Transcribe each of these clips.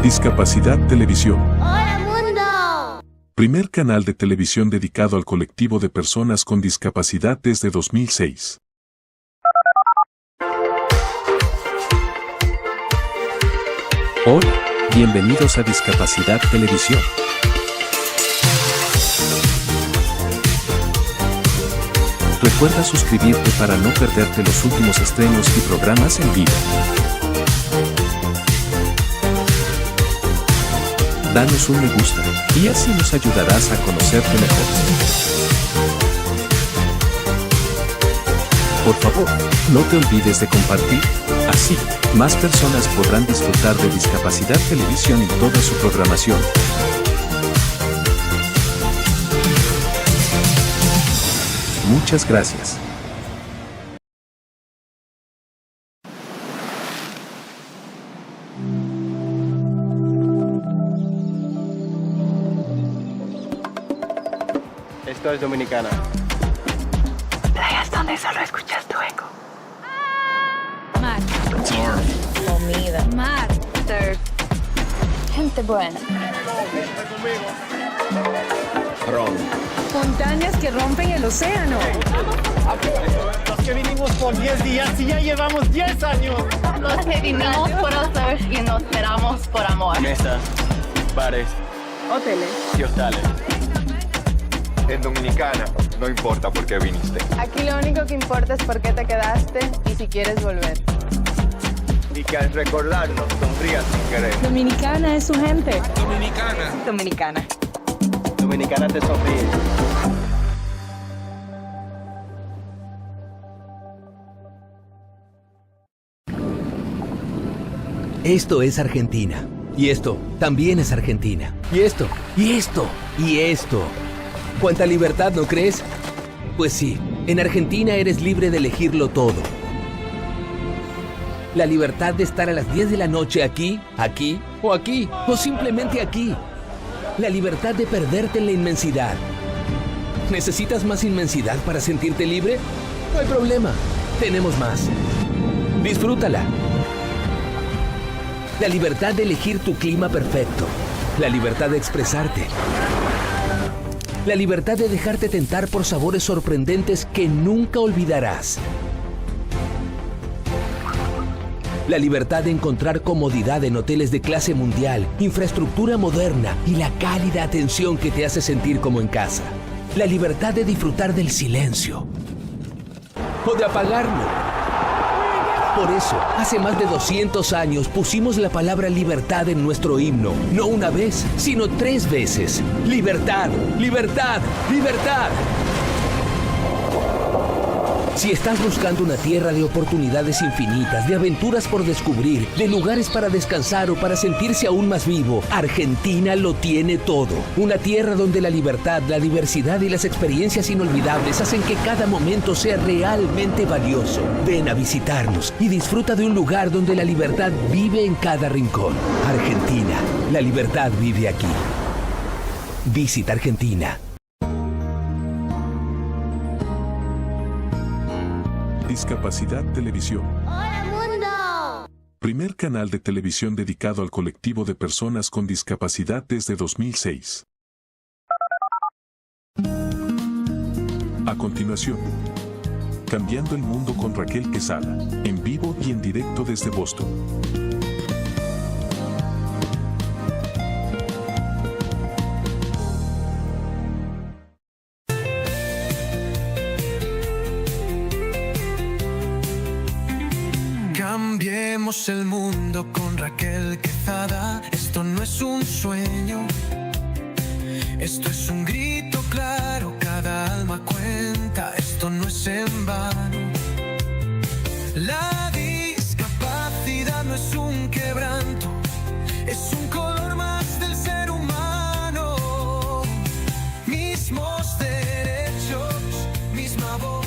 Discapacidad Televisión. ¡Hola mundo! Primer canal de televisión dedicado al colectivo de personas con discapacidad desde 2006. Hola, bienvenidos a Discapacidad Televisión. Recuerda suscribirte para no perderte los últimos estrenos y programas en vivo. Danos un me gusta, y así nos ayudarás a conocerte mejor. Por favor, no te olvides de compartir, así, más personas podrán disfrutar de Discapacidad Televisión y toda su programación. Muchas gracias. Esto es Dominicana. Playas donde solo escuchas tu eco. Mar. Comida. Mar. Surf. Gente buena. Ron. Montañas que rompen el océano. Los que vinimos por 10 días y ya llevamos 10 años. Los que vinimos por el surf y nos esperamos por amor. Mesas, bares Hoteles. y hostales. En Dominicana, no importa por qué viniste. Aquí lo único que importa es por qué te quedaste y si quieres volver. Y que al recordarnos sonrías sin querer. Dominicana es su gente. Dominicana. Dominicana te sonríe. Esto es Argentina. Y esto también es Argentina. Y esto, y esto, y esto. ¿Cuánta libertad, no crees? Pues sí, en Argentina eres libre de elegirlo todo. La libertad de estar a las 10 de la noche aquí, o simplemente aquí. La libertad de perderte en la inmensidad. ¿Necesitas más inmensidad para sentirte libre? No hay problema, tenemos más. Disfrútala. La libertad de elegir tu clima perfecto. La libertad de expresarte. La libertad de dejarte tentar por sabores sorprendentes que nunca olvidarás. La libertad de encontrar comodidad en hoteles de clase mundial, infraestructura moderna y la cálida atención que te hace sentir como en casa. La libertad de disfrutar del silencio o de apagarlo. Por eso, hace más de 200 años pusimos la palabra libertad en nuestro himno. No una vez, sino 3 veces. Libertad, libertad, libertad. Si estás buscando una tierra de oportunidades infinitas, de aventuras por descubrir, de lugares para descansar o para sentirse aún más vivo, Argentina lo tiene todo. Una tierra donde la libertad, la diversidad y las experiencias inolvidables hacen que cada momento sea realmente valioso. Ven a visitarnos y disfruta de un lugar donde la libertad vive en cada rincón. Argentina, la libertad vive aquí. Visita Argentina. Discapacidad Televisión. ¡Hola mundo! Primer canal de televisión dedicado al colectivo de personas con discapacidad desde 2006. A continuación, Cambiando el Mundo con Raquel Quesada, en vivo y en directo desde Boston. Cambiemos el mundo con Raquel Quesada. Esto no es un sueño, esto es un grito claro. Cada alma cuenta, esto no es en vano. La discapacidad no es un quebranto, es un color más del ser humano. Mismos derechos, misma voz,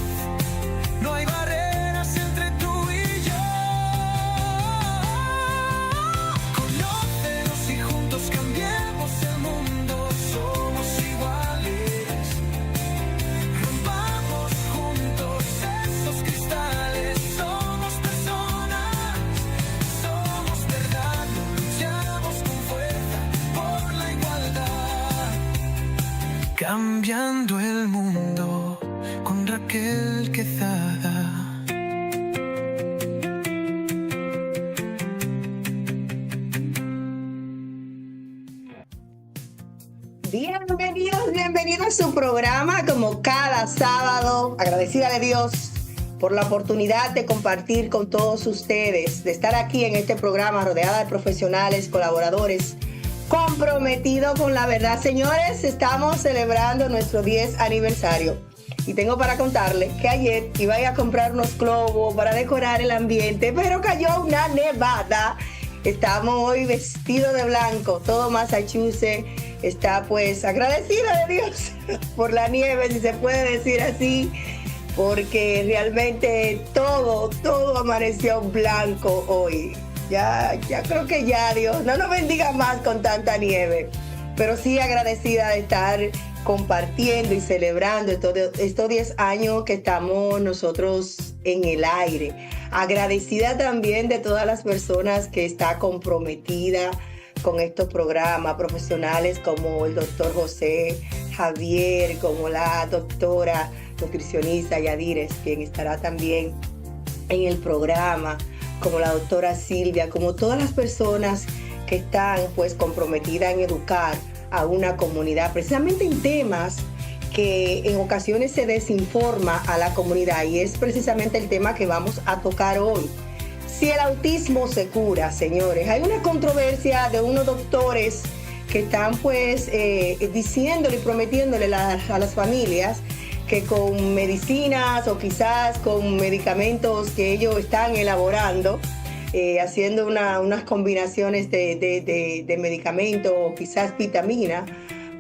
no hay barreras entre tú y yo. Conócenos y juntos cambiemos el mundo. Somos iguales, rompamos juntos esos cristales. Somos personas. Cambiando el mundo con Raquel Quezada. Bienvenidos a su programa como cada sábado. Agradecida de Dios por la oportunidad de compartir con todos ustedes, de estar aquí en este programa rodeada de profesionales, colaboradores, comprometidos con la verdad. Señores, estamos celebrando nuestro 10 aniversario y tengo para contarles que ayer iba a ir a comprar unos globos para decorar el ambiente, pero cayó una nevada. Estamos hoy vestidos de blanco, todo Massachusetts está pues agradecida de Dios por la nieve, si se puede decir así, porque realmente todo amaneció blanco hoy. Ya creo que ya Dios no nos bendiga más con tanta nieve, pero sí agradecida de estar compartiendo y celebrando estos 10 años que estamos nosotros en el aire. Agradecida también de todas las personas que están comprometidas con estos programas, profesionales como el doctor José Javier, como la doctora nutricionista Yadires, quien estará también en el programa, como la doctora Silvia, como todas las personas que están pues comprometidas en educar a una comunidad, precisamente en temas que en ocasiones se desinforma a la comunidad, y es precisamente el tema que vamos a tocar hoy. Si el autismo se cura, señores. Hay una controversia de unos doctores que están pues diciéndole y prometiéndole a las familias que con medicinas o quizás con medicamentos que ellos están elaborando, haciendo unas combinaciones de medicamentos o quizás vitaminas,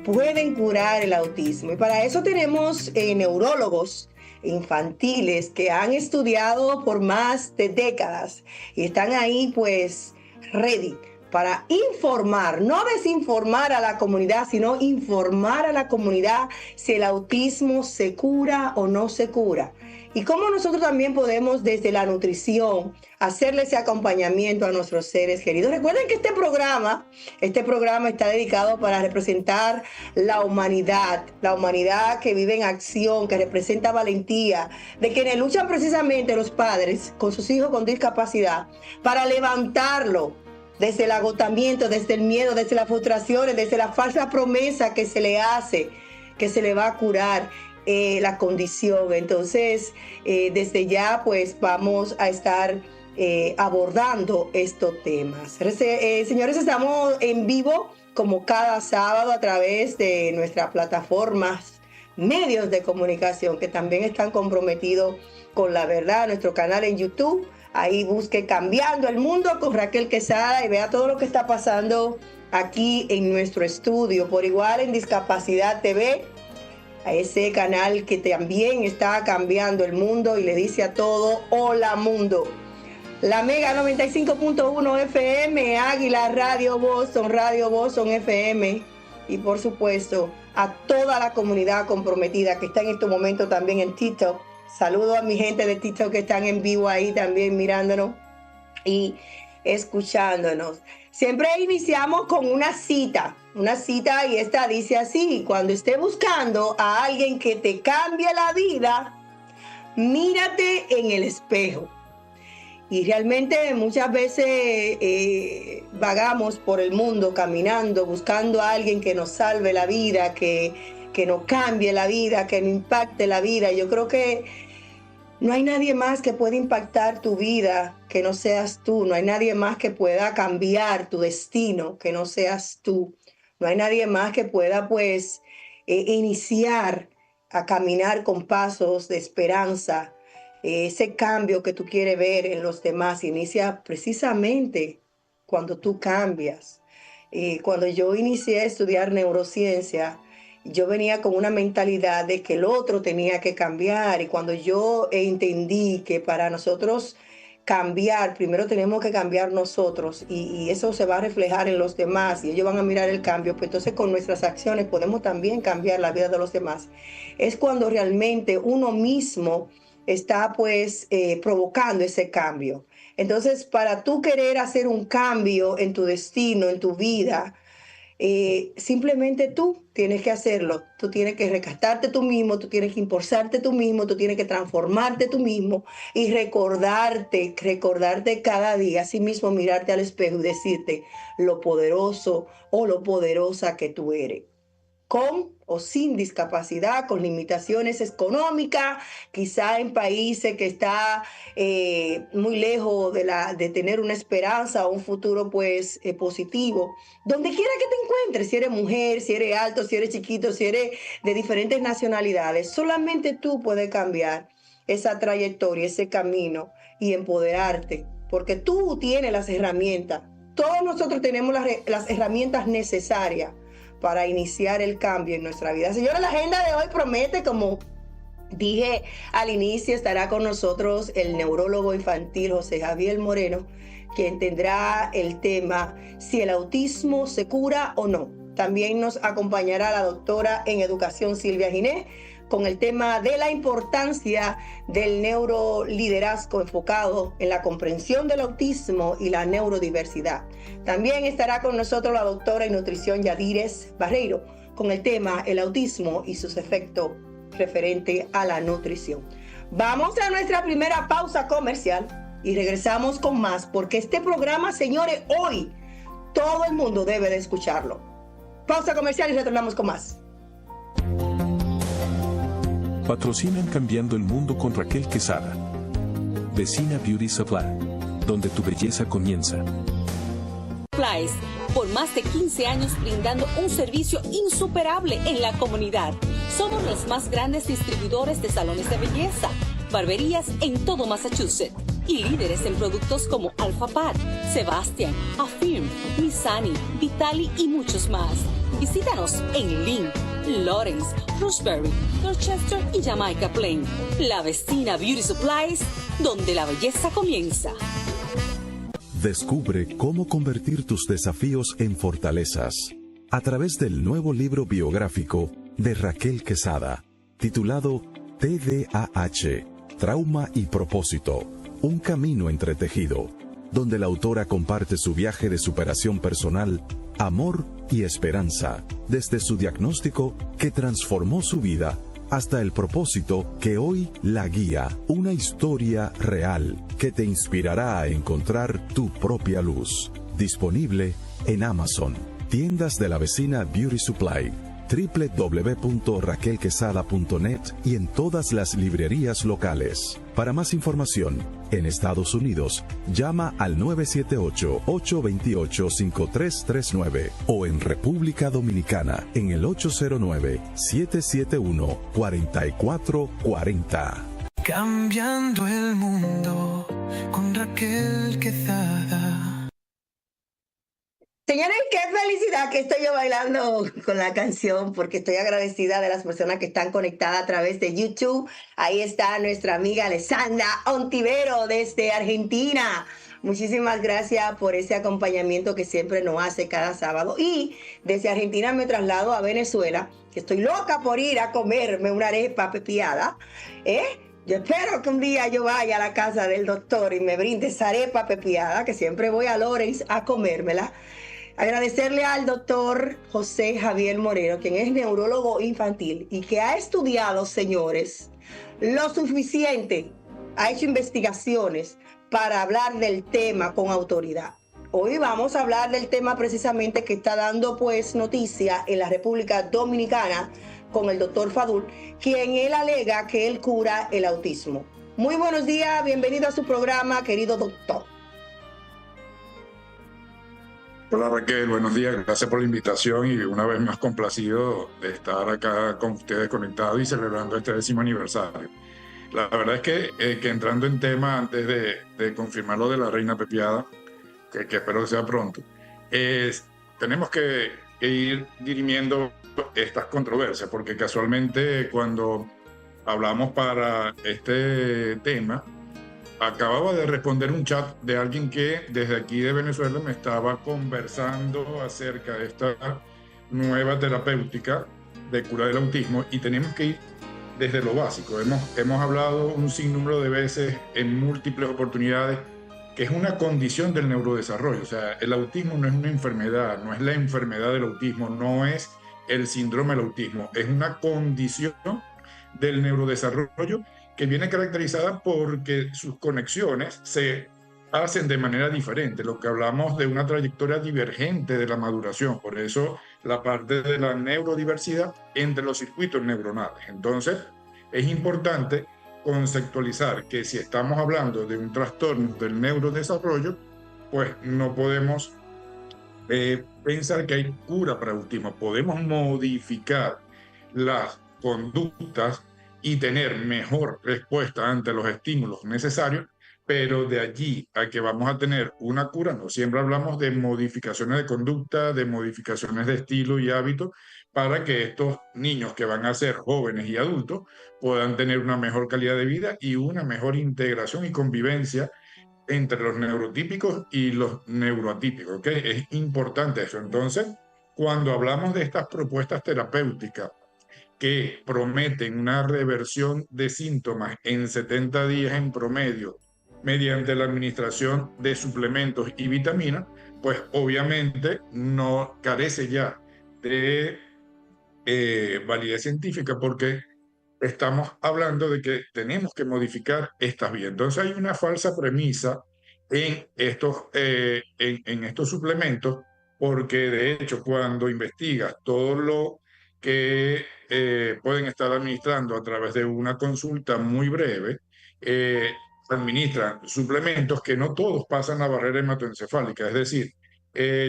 pueden curar el autismo. Y para eso tenemos neurólogos infantiles que han estudiado por más de décadas y están ahí pues ready para informar, no desinformar a la comunidad, sino informar a la comunidad si el autismo se cura o no se cura. Y cómo nosotros también podemos desde la nutrición hacerle ese acompañamiento a nuestros seres queridos. Recuerden que este programa está dedicado para representar la humanidad que vive en acción, que representa valentía, de quienes luchan precisamente los padres con sus hijos con discapacidad para levantarlo desde el agotamiento, desde el miedo, desde las frustraciones, desde la falsa promesa que se le hace, que se le va a curar la condición. Entonces, desde ya, pues vamos a estar abordando estos temas. Señores, estamos en vivo como cada sábado a través de nuestras plataformas, medios de comunicación que también están comprometidos con la verdad. Nuestro canal en YouTube, ahí busque Cambiando el Mundo con Raquel Quezada y vea todo lo que está pasando aquí en nuestro estudio. Por igual en Discapacidad TV, a ese canal que también está cambiando el mundo y le dice a todo, hola mundo. La Mega 95.1 FM, Águila Radio Boston FM, y por supuesto a toda la comunidad comprometida que está en este momento también en TikTok. Saludos a mi gente de TikTok que están en vivo ahí también mirándonos y escuchándonos. Siempre iniciamos con una cita y esta dice así: cuando esté buscando a alguien que te cambie la vida, mírate en el espejo. Y realmente muchas veces vagamos por el mundo caminando, buscando a alguien que nos salve la vida, que nos cambie la vida, que nos impacte la vida. Yo creo que no hay nadie más que pueda impactar tu vida que no seas tú. No hay nadie más que pueda cambiar tu destino que no seas tú. No hay nadie más que pueda pues iniciar a caminar con pasos de esperanza. Ese cambio que tú quieres ver en los demás inicia precisamente cuando tú cambias. Cuando yo inicié a estudiar neurociencia, yo venía con una mentalidad de que el otro tenía que cambiar, y cuando yo entendí que para nosotros cambiar, primero tenemos que cambiar nosotros, y eso se va a reflejar en los demás y ellos van a mirar el cambio, pues entonces con nuestras acciones podemos también cambiar la vida de los demás. Es cuando realmente uno mismo está pues provocando ese cambio. Entonces, para tú querer hacer un cambio en tu destino, en tu vida, simplemente tú tienes que hacerlo. Tú tienes que rescatarte tú mismo, tú tienes que impulsarte tú mismo, tú tienes que transformarte tú mismo y recordarte cada día, así mismo mirarte al espejo y decirte lo poderoso o lo poderosa que tú eres. Con o sin discapacidad, con limitaciones económicas, quizá en países que está muy lejos de tener una esperanza o un futuro pues positivo. Donde quiera que te encuentres, si eres mujer, si eres alto, si eres chiquito, si eres de diferentes nacionalidades, solamente tú puedes cambiar esa trayectoria, ese camino y empoderarte, porque tú tienes las herramientas. Todos nosotros tenemos las herramientas necesarias para iniciar el cambio en nuestra vida. Señora, la agenda de hoy promete, como dije al inicio, estará con nosotros el neurólogo infantil José Javier Moreno, quien tendrá el tema si el autismo se cura o no. También nos acompañará la doctora en educación Silvia Ginés con el tema de la importancia del neuroliderazgo enfocado en la comprensión del autismo y la neurodiversidad. También estará con nosotros la doctora en nutrición Yadires Barreiro con el tema el autismo y sus efectos referente a la nutrición. Vamos a nuestra primera pausa comercial y regresamos con más, porque este programa, señores, hoy todo el mundo debe de escucharlo. Pausa comercial y retornamos con más. Patrocinan Cambiando el Mundo con Raquel Quesada. Vecina Beauty Supply, donde tu belleza comienza. Supplies, por más de 15 años brindando un servicio insuperable en la comunidad. Somos los más grandes distribuidores de salones de belleza, barberías en todo Massachusetts y líderes en productos como Alpha Pat, Sebastian, Affirm, Missani, Vitali y muchos más. Visítanos en Lynn, Lawrence, Roxbury, Dorchester y Jamaica Plain. La Vecina Beauty Supplies, donde la belleza comienza. Descubre cómo convertir tus desafíos en fortalezas a través del nuevo libro biográfico de Raquel Quesada, titulado TDAH, Trauma y Propósito, un camino entretejido, donde la autora comparte su viaje de superación personal, amor y esperanza, desde su diagnóstico que transformó su vida hasta el propósito que hoy la guía, una historia real que te inspirará a encontrar tu propia luz. Disponible en Amazon, tiendas de la Vecina Beauty Supply, www.raquelquesada.net y en todas las librerías locales. Para más información, en Estados Unidos, llama al 978-828-5339 o en República Dominicana en el 809-771-4440. Cambiando el mundo con Raquel Quesada. Señores, qué felicidad que estoy yo bailando con la canción, porque estoy agradecida de las personas que están conectadas a través de YouTube. Ahí está nuestra amiga Alessandra Ontivero desde Argentina. Muchísimas gracias por ese acompañamiento que siempre nos hace cada sábado. Y desde Argentina me traslado a Venezuela, que estoy loca por ir a comerme una arepa pepiada. Yo espero que un día yo vaya a la casa del doctor y me brinde esa arepa pepiada, que siempre voy a Lawrence a comérmela. Agradecerle al doctor José Javier Moreno, quien es neurólogo infantil y que ha estudiado, señores, lo suficiente, ha hecho investigaciones para hablar del tema con autoridad. Hoy vamos a hablar del tema precisamente que está dando pues noticia en la República Dominicana con el doctor Fadul, quien él alega que él cura el autismo. Muy buenos días, bienvenido a su programa, querido doctor. Hola Raquel, buenos días, gracias por la invitación y una vez más complacido de estar acá con ustedes conectados y celebrando este 10º aniversario. La verdad es que entrando en tema, antes de confirmar lo de la reina pepiada, que espero que sea pronto, tenemos que ir dirimiendo estas controversias, porque casualmente cuando hablamos para este tema, acababa de responder un chat de alguien que desde aquí de Venezuela me estaba conversando acerca de esta nueva terapéutica de cura del autismo y tenemos que ir desde lo básico. Hemos hablado un sinnúmero de veces en múltiples oportunidades que es una condición del neurodesarrollo. O sea, el autismo no es una enfermedad, no es la enfermedad del autismo, no es el síndrome del autismo, es una condición del neurodesarrollo que viene caracterizada porque sus conexiones se hacen de manera diferente. Lo que hablamos de una trayectoria divergente de la maduración, por eso la parte de la neurodiversidad entre los circuitos neuronales. Entonces, es importante conceptualizar que si estamos hablando de un trastorno del neurodesarrollo, pues no podemos pensar que hay cura para el autismo. Podemos modificar las conductas y tener mejor respuesta ante los estímulos necesarios, pero de allí a que vamos a tener una cura, no. Siempre hablamos de modificaciones de conducta, de modificaciones de estilo y hábito, para que estos niños que van a ser jóvenes y adultos puedan tener una mejor calidad de vida y una mejor integración y convivencia entre los neurotípicos y los neuroatípicos, ¿ok? Es importante eso. Entonces, cuando hablamos de estas propuestas terapéuticas que prometen una reversión de síntomas en 70 días en promedio mediante la administración de suplementos y vitaminas, pues obviamente no carece ya de validez científica, porque estamos hablando de que tenemos que modificar estas vías. Entonces hay una falsa premisa en estos suplementos, porque de hecho cuando investigas todo lo que pueden estar administrando a través de una consulta muy breve, administran suplementos que no todos pasan la barrera hematoencefálica. Es decir,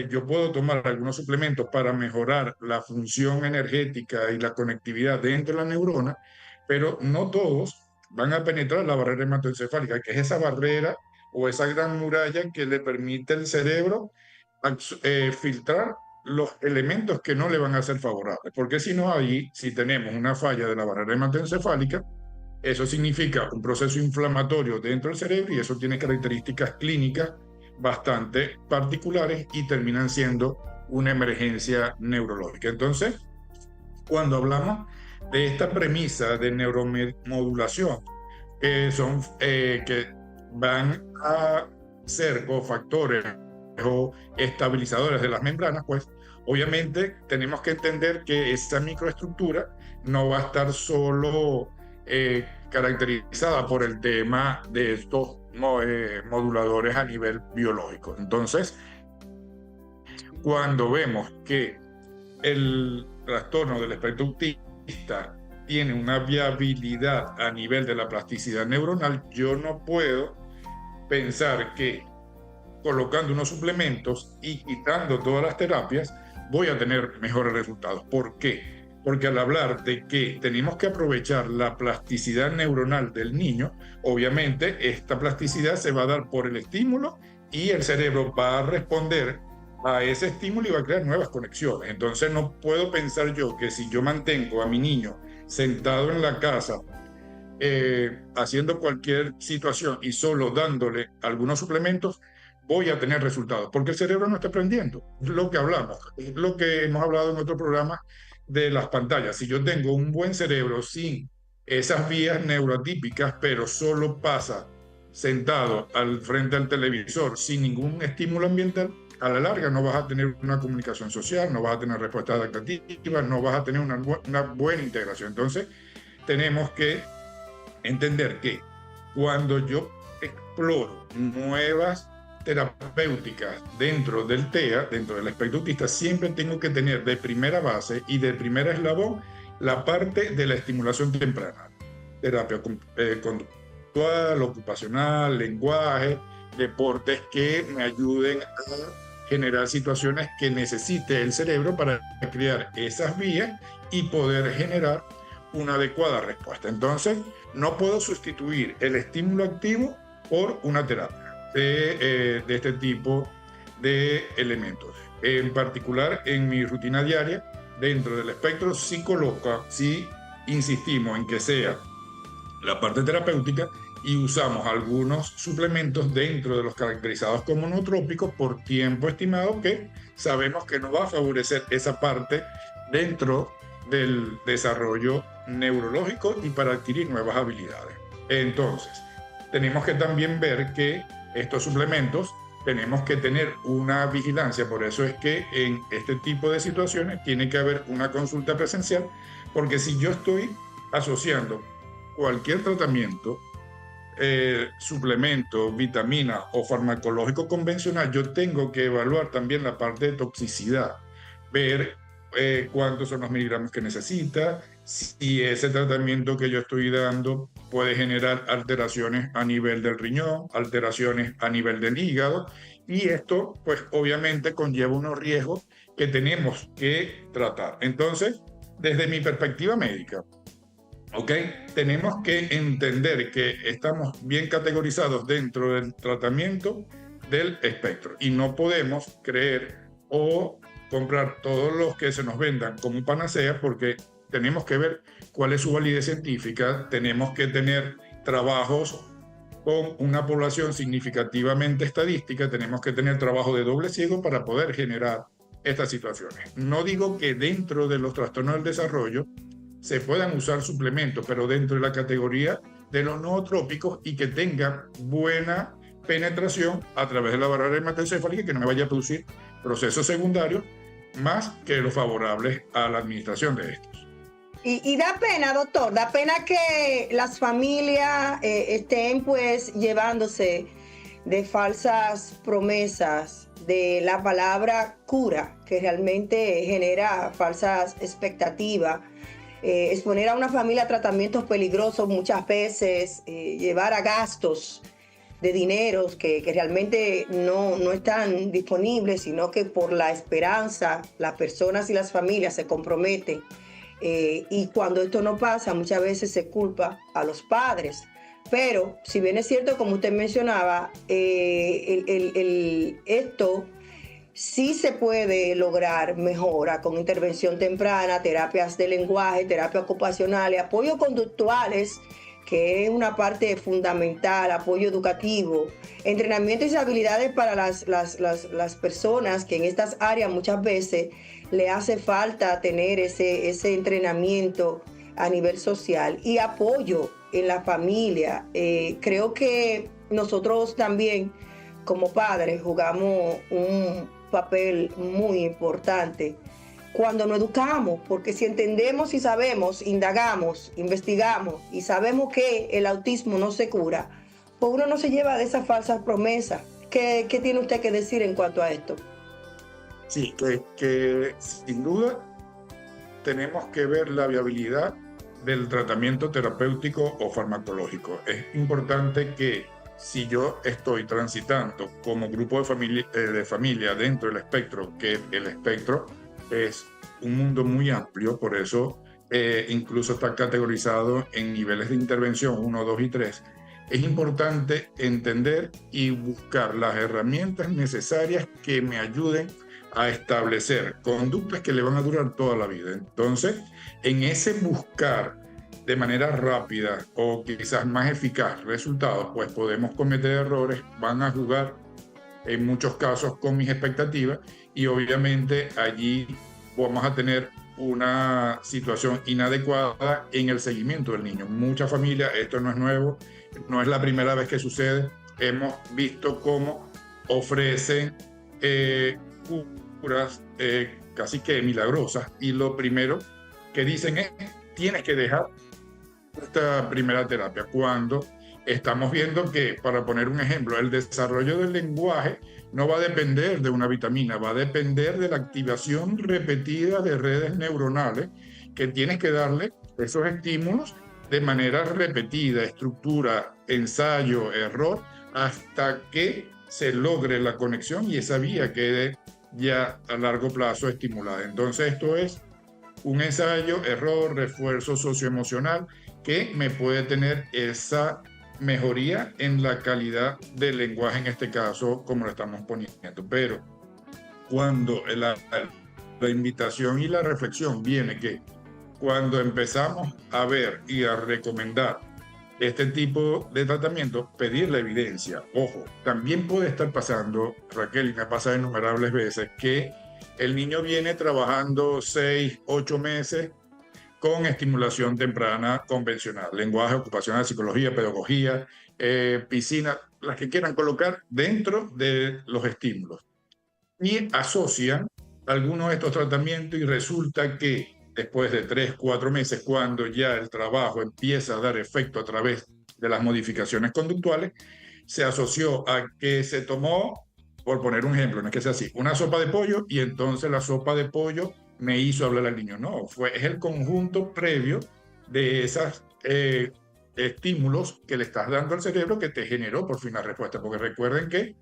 yo puedo tomar algunos suplementos para mejorar la función energética y la conectividad dentro de la neurona, pero no todos van a penetrar la barrera hematoencefálica, que es esa barrera o esa gran muralla que le permite al cerebro filtrar los elementos que no le van a ser favorables. Porque si no, ahí, si tenemos una falla de la barrera hematoencefálica, eso significa un proceso inflamatorio dentro del cerebro, y eso tiene características clínicas bastante particulares y terminan siendo una emergencia neurológica. Entonces, cuando hablamos de esta premisa de neuromodulación, que van a ser cofactores o estabilizadores de las membranas, pues obviamente tenemos que entender que esa microestructura no va a estar solo caracterizada por el tema de estos moduladores a nivel biológico. Entonces, cuando vemos que el trastorno del espectro autista tiene una viabilidad a nivel de la plasticidad neuronal, yo no puedo pensar que colocando unos suplementos y quitando todas las terapias voy a tener mejores resultados. ¿Por qué? Porque al hablar de que tenemos que aprovechar la plasticidad neuronal del niño, obviamente esta plasticidad se va a dar por el estímulo y el cerebro va a responder a ese estímulo y va a crear nuevas conexiones. Entonces no puedo pensar yo que si yo mantengo a mi niño sentado en la casa haciendo cualquier situación y solo dándole algunos suplementos, voy a tener resultados, porque el cerebro no está aprendiendo. Lo que hablamos, lo que hemos hablado en otro programa de las pantallas. Si yo tengo un buen cerebro sin esas vías neuroatípicas, pero solo pasa sentado al frente del televisor sin ningún estímulo ambiental, a la larga no vas a tener una comunicación social, no vas a tener respuestas adaptativas, no vas a tener una buena integración. Entonces, tenemos que entender que cuando yo exploro nuevas terapéuticas dentro del TEA, dentro del espectro autista, siempre tengo que tener de primera base y de primera eslabón la parte de la estimulación temprana. Terapia conductual, ocupacional, lenguaje, deportes que me ayuden a generar situaciones que necesite el cerebro para crear esas vías y poder generar una adecuada respuesta. Entonces, no puedo sustituir el estímulo activo por una terapia de este tipo de elementos. En particular, en mi rutina diaria, dentro del espectro, sí insistimos en que sea la parte terapéutica y usamos algunos suplementos dentro de los caracterizados como nootrópicos por tiempo estimado, que sabemos que nos va a favorecer esa parte dentro del desarrollo neurológico y para adquirir nuevas habilidades. Entonces, tenemos que también ver que estos suplementos, tenemos que tener una vigilancia. Por eso es que en este tipo de situaciones tiene que haber una consulta presencial, porque si yo estoy asociando cualquier tratamiento, suplemento, vitamina o farmacológico convencional, yo tengo que evaluar también la parte de toxicidad, ver cuántos son los miligramos que necesita, si ese tratamiento que yo estoy dando puede generar alteraciones a nivel del riñón, alteraciones a nivel del hígado, y esto pues obviamente conlleva unos riesgos que tenemos que tratar. Entonces, desde mi perspectiva médica, tenemos que entender que estamos bien categorizados dentro del tratamiento del espectro y no podemos creer o comprar todos los que se nos vendan como panacea, porque tenemos que ver cuál es su validez científica, tenemos que tener trabajos con una población significativamente estadística, tenemos que tener trabajo de doble ciego para poder generar estas situaciones. No digo que dentro de los trastornos del desarrollo se puedan usar suplementos, pero dentro de la categoría de los nootrópicos y que tengan buena penetración a través de la barrera hematoencefálica, que no me vaya a producir procesos secundarios más que los favorables a la administración de estos. Y da pena, doctor, da pena que las familias estén pues llevándose de falsas promesas, de la palabra cura, que realmente genera falsas expectativas. Exponer a una familia a tratamientos peligrosos muchas veces, llevar a gastos de dineros que realmente no están disponibles, sino que por la esperanza las personas y las familias se comprometen. Y cuando esto no pasa, muchas veces se culpa a los padres. Pero, si bien es cierto, como usted mencionaba, esto sí se puede lograr mejora con intervención temprana, terapias de lenguaje, terapia ocupacional, apoyo conductuales, que es una parte fundamental, apoyo educativo, entrenamiento y habilidades para las personas que en estas áreas muchas veces le hace falta tener ese entrenamiento a nivel social y apoyo en la familia. Creo que nosotros también como padres jugamos un papel muy importante cuando nos educamos, porque si entendemos y sabemos, indagamos, investigamos y sabemos que el autismo no se cura, pues uno no se lleva de esas falsas promesas. ¿Qué tiene usted que decir en cuanto a esto? Sí, que sin duda tenemos que ver la viabilidad del tratamiento terapéutico o farmacológico. Es importante que si yo estoy transitando como grupo de familia dentro del espectro, que el espectro es un mundo muy amplio, por eso incluso está categorizado en niveles de intervención 1, 2 y 3, es importante entender y buscar las herramientas necesarias que me ayuden a establecer conductas que le van a durar toda la vida. Entonces, en ese buscar de manera rápida o quizás más eficaz resultados, pues podemos cometer errores, van a jugar en muchos casos con mis expectativas y obviamente allí vamos a tener una situación inadecuada en el seguimiento del niño. Muchas familias, esto no es nuevo, no es la primera vez que sucede, hemos visto cómo ofrecen curas casi que milagrosas y lo primero que dicen es tienes que dejar esta primera terapia, cuando estamos viendo que, para poner un ejemplo, el desarrollo del lenguaje no va a depender de una vitamina, va a depender de la activación repetida de redes neuronales que tienes que darle esos estímulos de manera repetida, estructura, ensayo, error, hasta que se logre la conexión y esa vía quede ya a largo plazo estimulada. Entonces esto es un ensayo, error, refuerzo socioemocional que me puede tener esa mejoría en la calidad del lenguaje, en este caso, como lo estamos poniendo. Pero cuando la invitación y la reflexión viene que cuando empezamos a ver y a recomendar este tipo de tratamiento, pedir la evidencia. Ojo, también puede estar pasando, Raquel, y me ha pasado innumerables veces, que el niño viene trabajando 6, 8 meses con estimulación temprana convencional, lenguaje ocupacional, psicología, pedagogía, piscina, las que quieran colocar dentro de los estímulos. Y asocian algunos de estos tratamientos y resulta que después de 3-4 meses, cuando ya el trabajo empieza a dar efecto a través de las modificaciones conductuales, se asoció a que se tomó, por poner un ejemplo, no es que sea así, una sopa de pollo y entonces la sopa de pollo me hizo hablar al niño. No, es el conjunto previo de esos estímulos que le estás dando al cerebro que te generó por fin la respuesta. Porque recuerden que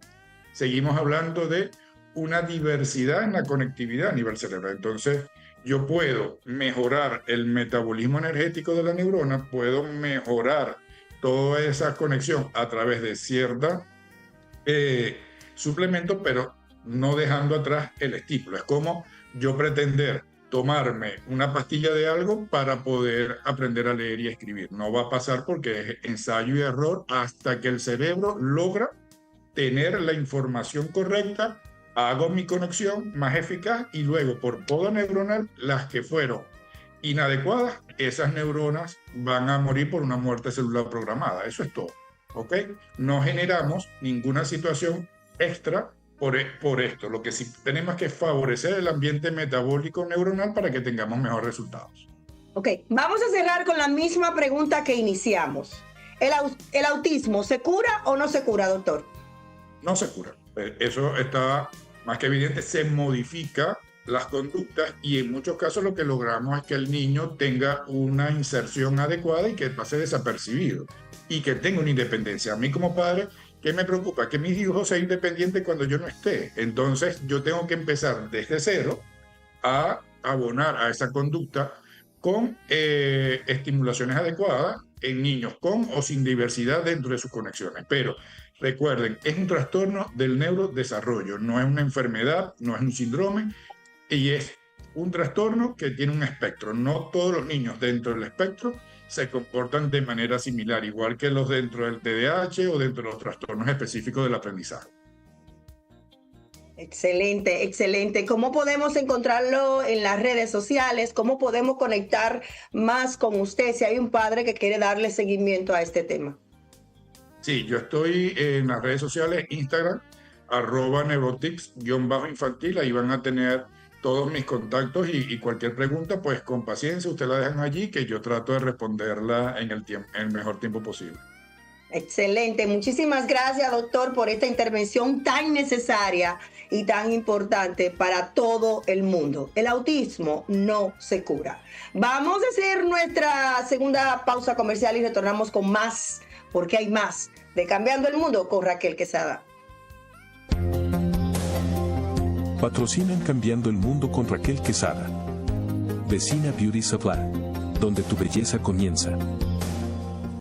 seguimos hablando de una diversidad en la conectividad a nivel cerebral. Entonces, yo puedo mejorar el metabolismo energético de la neurona, puedo mejorar toda esa conexión a través de cierta suplemento, pero no dejando atrás el estímulo. Es como yo pretender tomarme una pastilla de algo para poder aprender a leer y escribir. No va a pasar porque es ensayo y error hasta que el cerebro logra tener la información correcta, hago mi conexión más eficaz y luego por poda neuronal, las que fueron inadecuadas, esas neuronas van a morir por una muerte celular programada. Eso es todo, ¿ok? No generamos ninguna situación extra por esto. Lo que sí tenemos que favorecer el ambiente metabólico neuronal para que tengamos mejores resultados. Ok, vamos a cerrar con la misma pregunta que iniciamos. ¿El autismo se cura o no se cura, doctor? No se cura. Eso está más que evidente. Se modifica las conductas y en muchos casos lo que logramos es que el niño tenga una inserción adecuada y que pase desapercibido y que tenga una independencia. A mí como padre, ¿qué me preocupa? Que mis hijos sean independientes cuando yo no esté. Entonces yo tengo que empezar desde cero a abonar a esa conducta con estimulaciones adecuadas en niños con o sin diversidad dentro de sus conexiones. Pero recuerden, es un trastorno del neurodesarrollo, no es una enfermedad, no es un síndrome, y es un trastorno que tiene un espectro. No todos los niños dentro del espectro se comportan de manera similar, igual que los dentro del TDAH o dentro de los trastornos específicos del aprendizaje. Excelente, excelente. ¿Cómo podemos encontrarlo en las redes sociales? ¿Cómo podemos conectar más con usted si hay un padre que quiere darle seguimiento a este tema? Sí, yo estoy en las redes sociales, Instagram, @neurotips_infantil. Ahí van a tener todos mis contactos y cualquier pregunta, pues con paciencia, usted la dejan allí, que yo trato de responderla en el mejor tiempo posible. Excelente. Muchísimas gracias, doctor, por esta intervención tan necesaria y tan importante para todo el mundo. El autismo no se cura. Vamos a hacer nuestra segunda pausa comercial y retornamos con más, porque hay más de Cambiando el Mundo con Raquel Quesada. Patrocinan Cambiando el Mundo con Raquel Quesada. Vecina Beauty Supply, donde tu belleza comienza.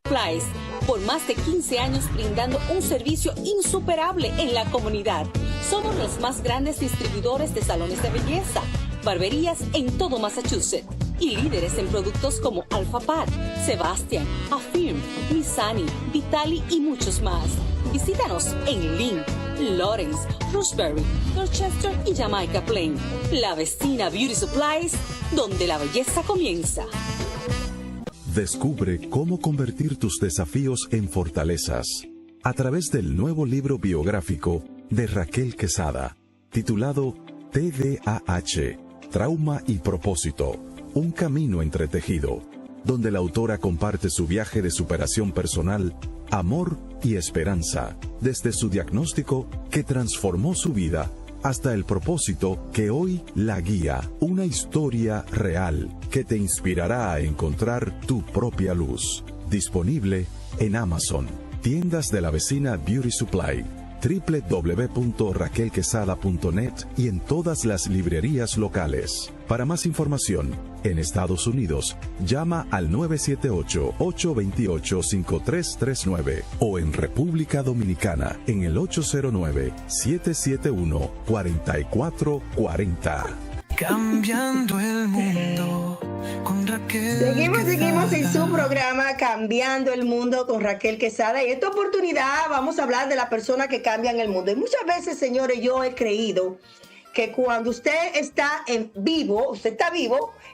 Supplies, por más de 15 años brindando un servicio insuperable en la comunidad. Somos los más grandes distribuidores de salones de belleza, barberías en todo Massachusetts y líderes en productos como Alpha Pad, Sebastian, Affirm, Missani, Vitali y muchos más. Visítanos en Lynn, Lawrence, Roxbury, Dorchester y Jamaica Plain. La Vecina Beauty Supplies, donde la belleza comienza. Descubre cómo convertir tus desafíos en fortalezas a través del nuevo libro biográfico de Raquel Quesada, titulado TDAH, Trauma y Propósito, un camino entretejido, donde la autora comparte su viaje de superación personal, amor y esperanza, desde su diagnóstico que transformó su vida hasta el propósito que hoy la guía, una historia real que te inspirará a encontrar tu propia luz. Disponible en Amazon, tiendas de la Vecina Beauty Supply, www.raquelquesada.net y en todas las librerías locales. Para más información, en Estados Unidos, llama al 978-828-5339 o en República Dominicana en el 809-771-4440. Cambiando el mundo con Raquel. Seguimos en su programa Cambiando el Mundo con Raquel Quesada, y esta oportunidad vamos a hablar de la persona que cambian el mundo. Y muchas veces, señores, yo he creído que cuando usted está vivo,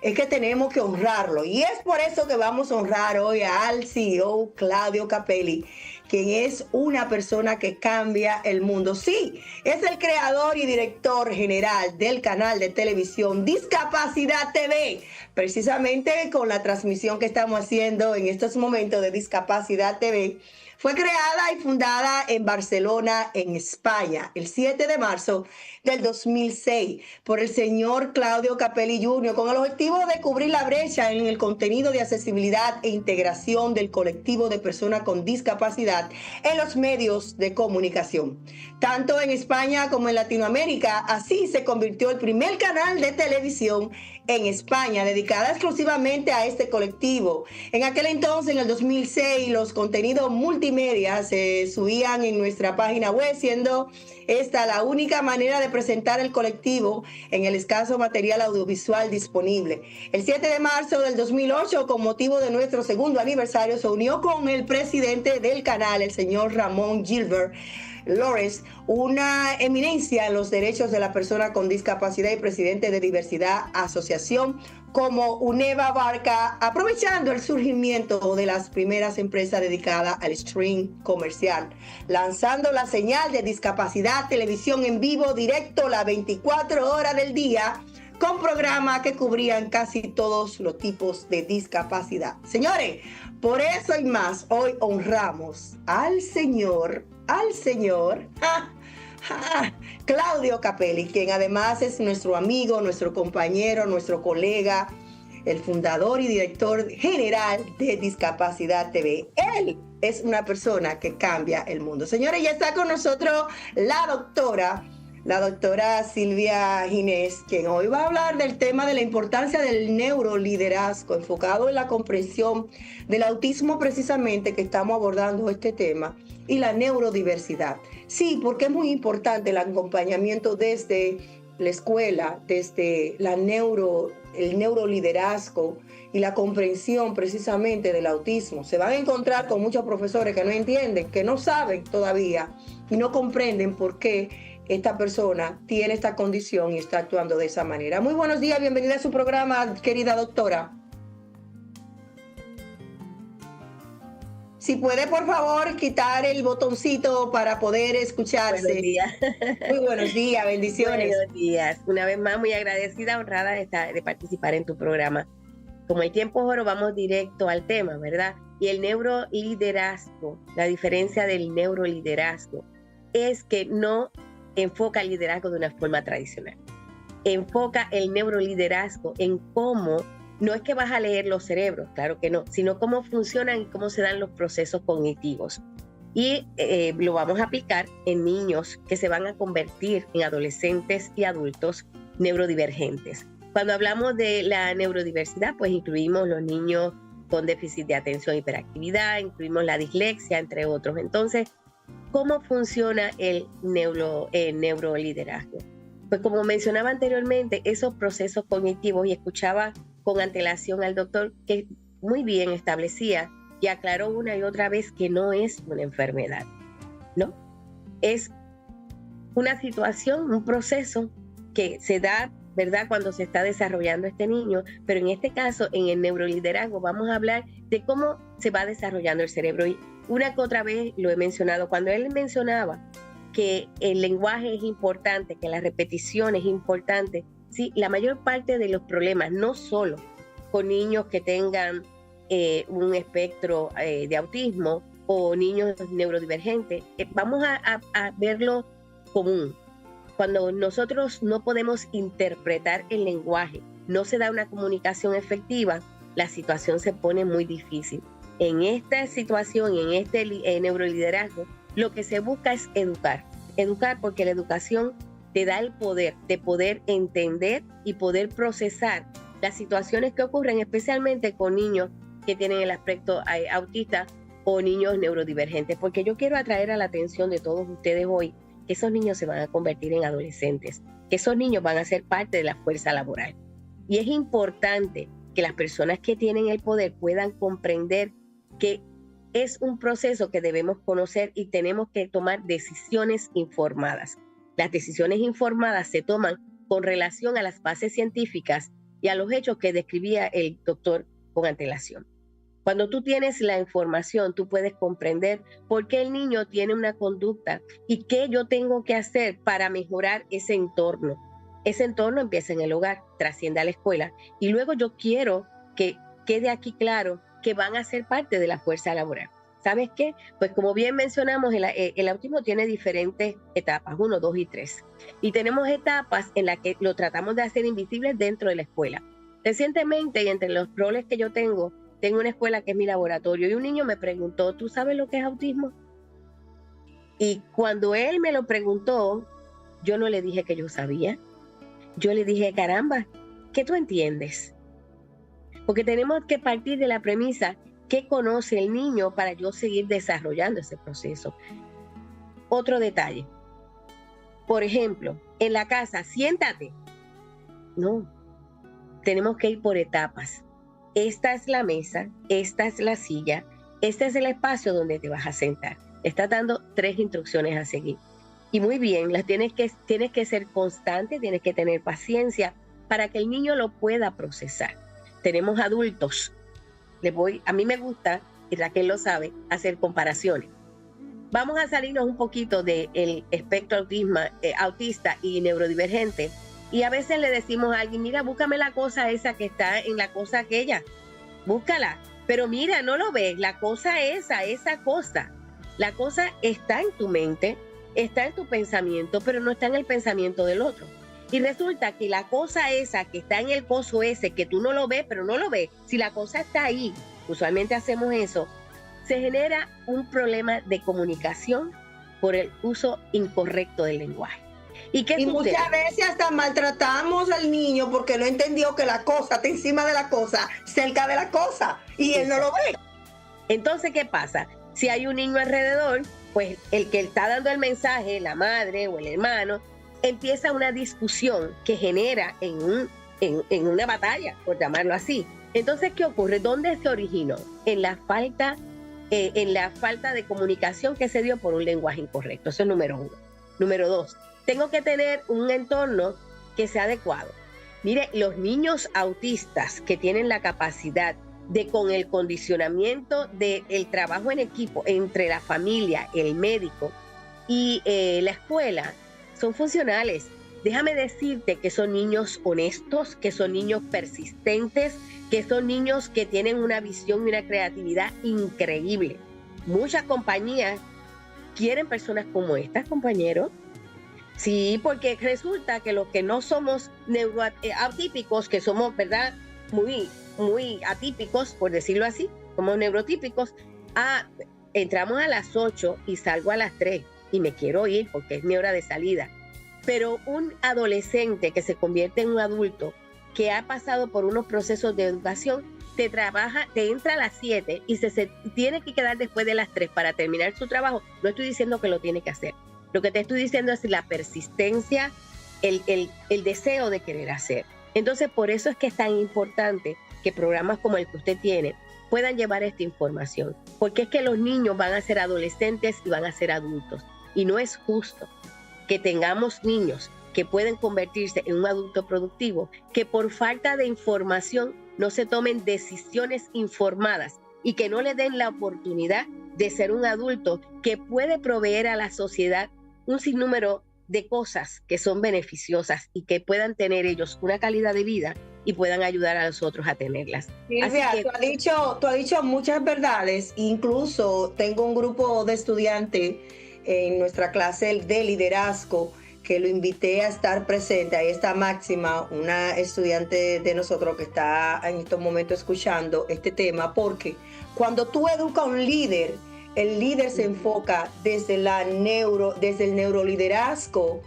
es que tenemos que honrarlo. Y es por eso que vamos a honrar hoy al CEO Claudio Capelli, quien es una persona que cambia el mundo. Sí, es el creador y director general del canal de televisión Discapacidad TV, precisamente con la transmisión que estamos haciendo en estos momentos de Discapacidad TV. Fue creada y fundada en Barcelona, en España, el 7 de marzo del 2006 por el señor Claudio Capelli Jr. con el objetivo de cubrir la brecha en el contenido de accesibilidad e integración del colectivo de personas con discapacidad en los medios de comunicación. Tanto en España como en Latinoamérica, así se convirtió el primer canal de televisión en España dedicada exclusivamente a este colectivo. En aquel entonces, en el 2006, los contenidos multimedia se subían en nuestra página web, siendo esta la única manera de presentar el colectivo en el escaso material audiovisual disponible. El 7 de marzo del 2008, con motivo de nuestro segundo aniversario, se unió con el presidente del canal, el señor Ramón Gilbert Lores, una eminencia en los derechos de la persona con discapacidad y presidente de Diversidad Asociación, como Uneva Barca, aprovechando el surgimiento de las primeras empresas dedicadas al stream comercial, lanzando la señal de Discapacidad Televisión en vivo directo las 24 horas del día, con programas que cubrían casi todos los tipos de discapacidad. Señores, por eso y más, hoy honramos al señor Claudio Capelli, quien además es nuestro amigo, nuestro compañero, nuestro colega, el fundador y director general de Discapacidad TV. Él es una persona que cambia el mundo. Señores, ya está con nosotros la doctora Silvia Ginés, quien hoy va a hablar del tema de la importancia del neuroliderazgo, enfocado en la comprensión del autismo, precisamente, que estamos abordando este tema, y la neurodiversidad. Sí, porque es muy importante el acompañamiento desde la escuela, desde el neuroliderazgo y la comprensión precisamente del autismo. Se van a encontrar con muchos profesores que no entienden, que no saben todavía y no comprenden por qué esta persona tiene esta condición y está actuando de esa manera. Muy buenos días, bienvenida a su programa, querida doctora. Si puede, por favor, quitar el botoncito para poder escucharse. Buenos días. Muy buenos días, bendiciones. Buenos días. Una vez más, muy agradecida, honrada de participar en tu programa. Como el tiempo es oro, vamos directo al tema, ¿verdad? Y el neuroliderazgo, la diferencia del neuroliderazgo es que no enfoca el liderazgo de una forma tradicional. Enfoca el neuroliderazgo en cómo, no es que vas a leer los cerebros, claro que no, sino cómo funcionan y cómo se dan los procesos cognitivos. Y lo vamos a aplicar en niños que se van a convertir en adolescentes y adultos neurodivergentes. Cuando hablamos de la neurodiversidad, pues incluimos los niños con déficit de atención y hiperactividad, incluimos la dislexia, entre otros. Entonces, ¿cómo funciona el neuroliderazgo? Pues como mencionaba anteriormente, esos procesos cognitivos, y escuchaba con antelación al doctor que muy bien establecía y aclaró una y otra vez que no es una enfermedad, ¿no? Es una situación, un proceso que se da, ¿verdad?, cuando se está desarrollando este niño, pero en este caso, en el neuroliderazgo, vamos a hablar de cómo se va desarrollando el cerebro. Y una que otra vez lo he mencionado, cuando él mencionaba que el lenguaje es importante, que la repetición es importante, sí, la mayor parte de los problemas, no solo con niños que tengan un espectro de autismo o niños neurodivergentes, vamos a verlo común. Cuando nosotros no podemos interpretar el lenguaje, no se da una comunicación efectiva, la situación se pone muy difícil. En esta situación y en este neuroliderazgo, lo que se busca es educar. Educar porque la educación te da el poder de poder entender y poder procesar las situaciones que ocurren, especialmente con niños que tienen el aspecto autista o niños neurodivergentes. Porque yo quiero atraer a la atención de todos ustedes hoy que esos niños se van a convertir en adolescentes, que esos niños van a ser parte de la fuerza laboral. Y es importante que las personas que tienen el poder puedan comprender que es un proceso que debemos conocer y tenemos que tomar decisiones informadas. Las decisiones informadas se toman con relación a las bases científicas y a los hechos que describía el doctor con antelación. Cuando tú tienes la información, tú puedes comprender por qué el niño tiene una conducta y qué yo tengo que hacer para mejorar ese entorno. Ese entorno empieza en el hogar, trasciende a la escuela y luego yo quiero que quede aquí claro que van a ser parte de la fuerza laboral. ¿Sabes qué? Pues como bien mencionamos, el autismo tiene diferentes etapas, 1, 2 y 3. Y tenemos etapas en las que lo tratamos de hacer invisible dentro de la escuela. Recientemente, y entre los roles que yo tengo una escuela que es mi laboratorio, y un niño me preguntó, ¿tú sabes lo que es autismo? Y cuando él me lo preguntó, yo no le dije que yo sabía. Yo le dije, caramba, ¿qué tú entiendes? Porque tenemos que partir de la premisa ¿qué conoce el niño para yo seguir desarrollando ese proceso? Otro detalle. Por ejemplo, en la casa, siéntate. No, tenemos que ir por etapas. Esta es la mesa, esta es la silla, este es el espacio donde te vas a sentar. Estás dando 3 instrucciones a seguir. Y muy bien, tienes que ser constante, tienes que tener paciencia para que el niño lo pueda procesar. Tenemos adultos. A mí me gusta, y Raquel lo sabe, hacer comparaciones. Vamos a salirnos un poquito del espectro autista y neurodivergente. Y a veces le decimos a alguien, mira, búscame la cosa esa que está en la cosa aquella. Búscala. Pero mira, no lo ves, la cosa esa cosa. La cosa está en tu mente, está en tu pensamiento, pero no está en el pensamiento del otro. Y resulta que la cosa esa que está en el coso ese, que tú no lo ves, pero no lo ves, si la cosa está ahí, usualmente hacemos eso, se genera un problema de comunicación por el uso incorrecto del lenguaje. ¿Y muchas veces hasta maltratamos al niño porque no entendió que la cosa está encima de la cosa, cerca de la cosa, y él no lo ve. Entonces, ¿qué pasa? Si hay un niño alrededor, pues el que está dando el mensaje, la madre o el hermano, empieza una discusión que genera en una batalla, por llamarlo así. Entonces, ¿qué ocurre? ¿Dónde se originó? En la falta de comunicación que se dio por un lenguaje incorrecto. Eso es número 1. Número 2, tengo que tener un entorno que sea adecuado. Mire, los niños autistas que tienen la capacidad de, con el condicionamiento del trabajo en equipo entre la familia, el médico y la escuela, son funcionales. Déjame decirte que son niños honestos, que son niños persistentes, que son niños que tienen una visión y una creatividad increíble. Muchas compañías quieren personas como estas, compañeros. Sí, porque resulta que los que no somos neuroatípicos, que somos, ¿verdad?, muy atípicos, por decirlo así, somos neurotípicos, entramos a las 8 y salgo a las 3 y me quiero ir porque es mi hora de salida. Pero un adolescente que se convierte en un adulto, que ha pasado por unos procesos de educación, te entra a las 7 y se tiene que quedar después de las 3 para terminar su trabajo. No estoy diciendo que lo tiene que hacer. Lo que te estoy diciendo es la persistencia, el deseo de querer hacer. Entonces, por eso es que es tan importante que programas como el que usted tiene puedan llevar esta información. Porque es que los niños van a ser adolescentes y van a ser adultos. Y no es justo que tengamos niños que pueden convertirse en un adulto productivo, que por falta de información no se tomen decisiones informadas y que no le den la oportunidad de ser un adulto que puede proveer a la sociedad un sinnúmero de cosas que son beneficiosas y que puedan tener ellos una calidad de vida y puedan ayudar a los otros a tenerlas. Silvia, tú has dicho muchas verdades. Incluso tengo un grupo de estudiantes en nuestra clase de liderazgo que lo invité a estar presente. Ahí está Máxima, una estudiante de nosotros que está en estos momentos escuchando este tema, porque cuando tú educas a un líder, el líder se enfoca desde el neuroliderazgo,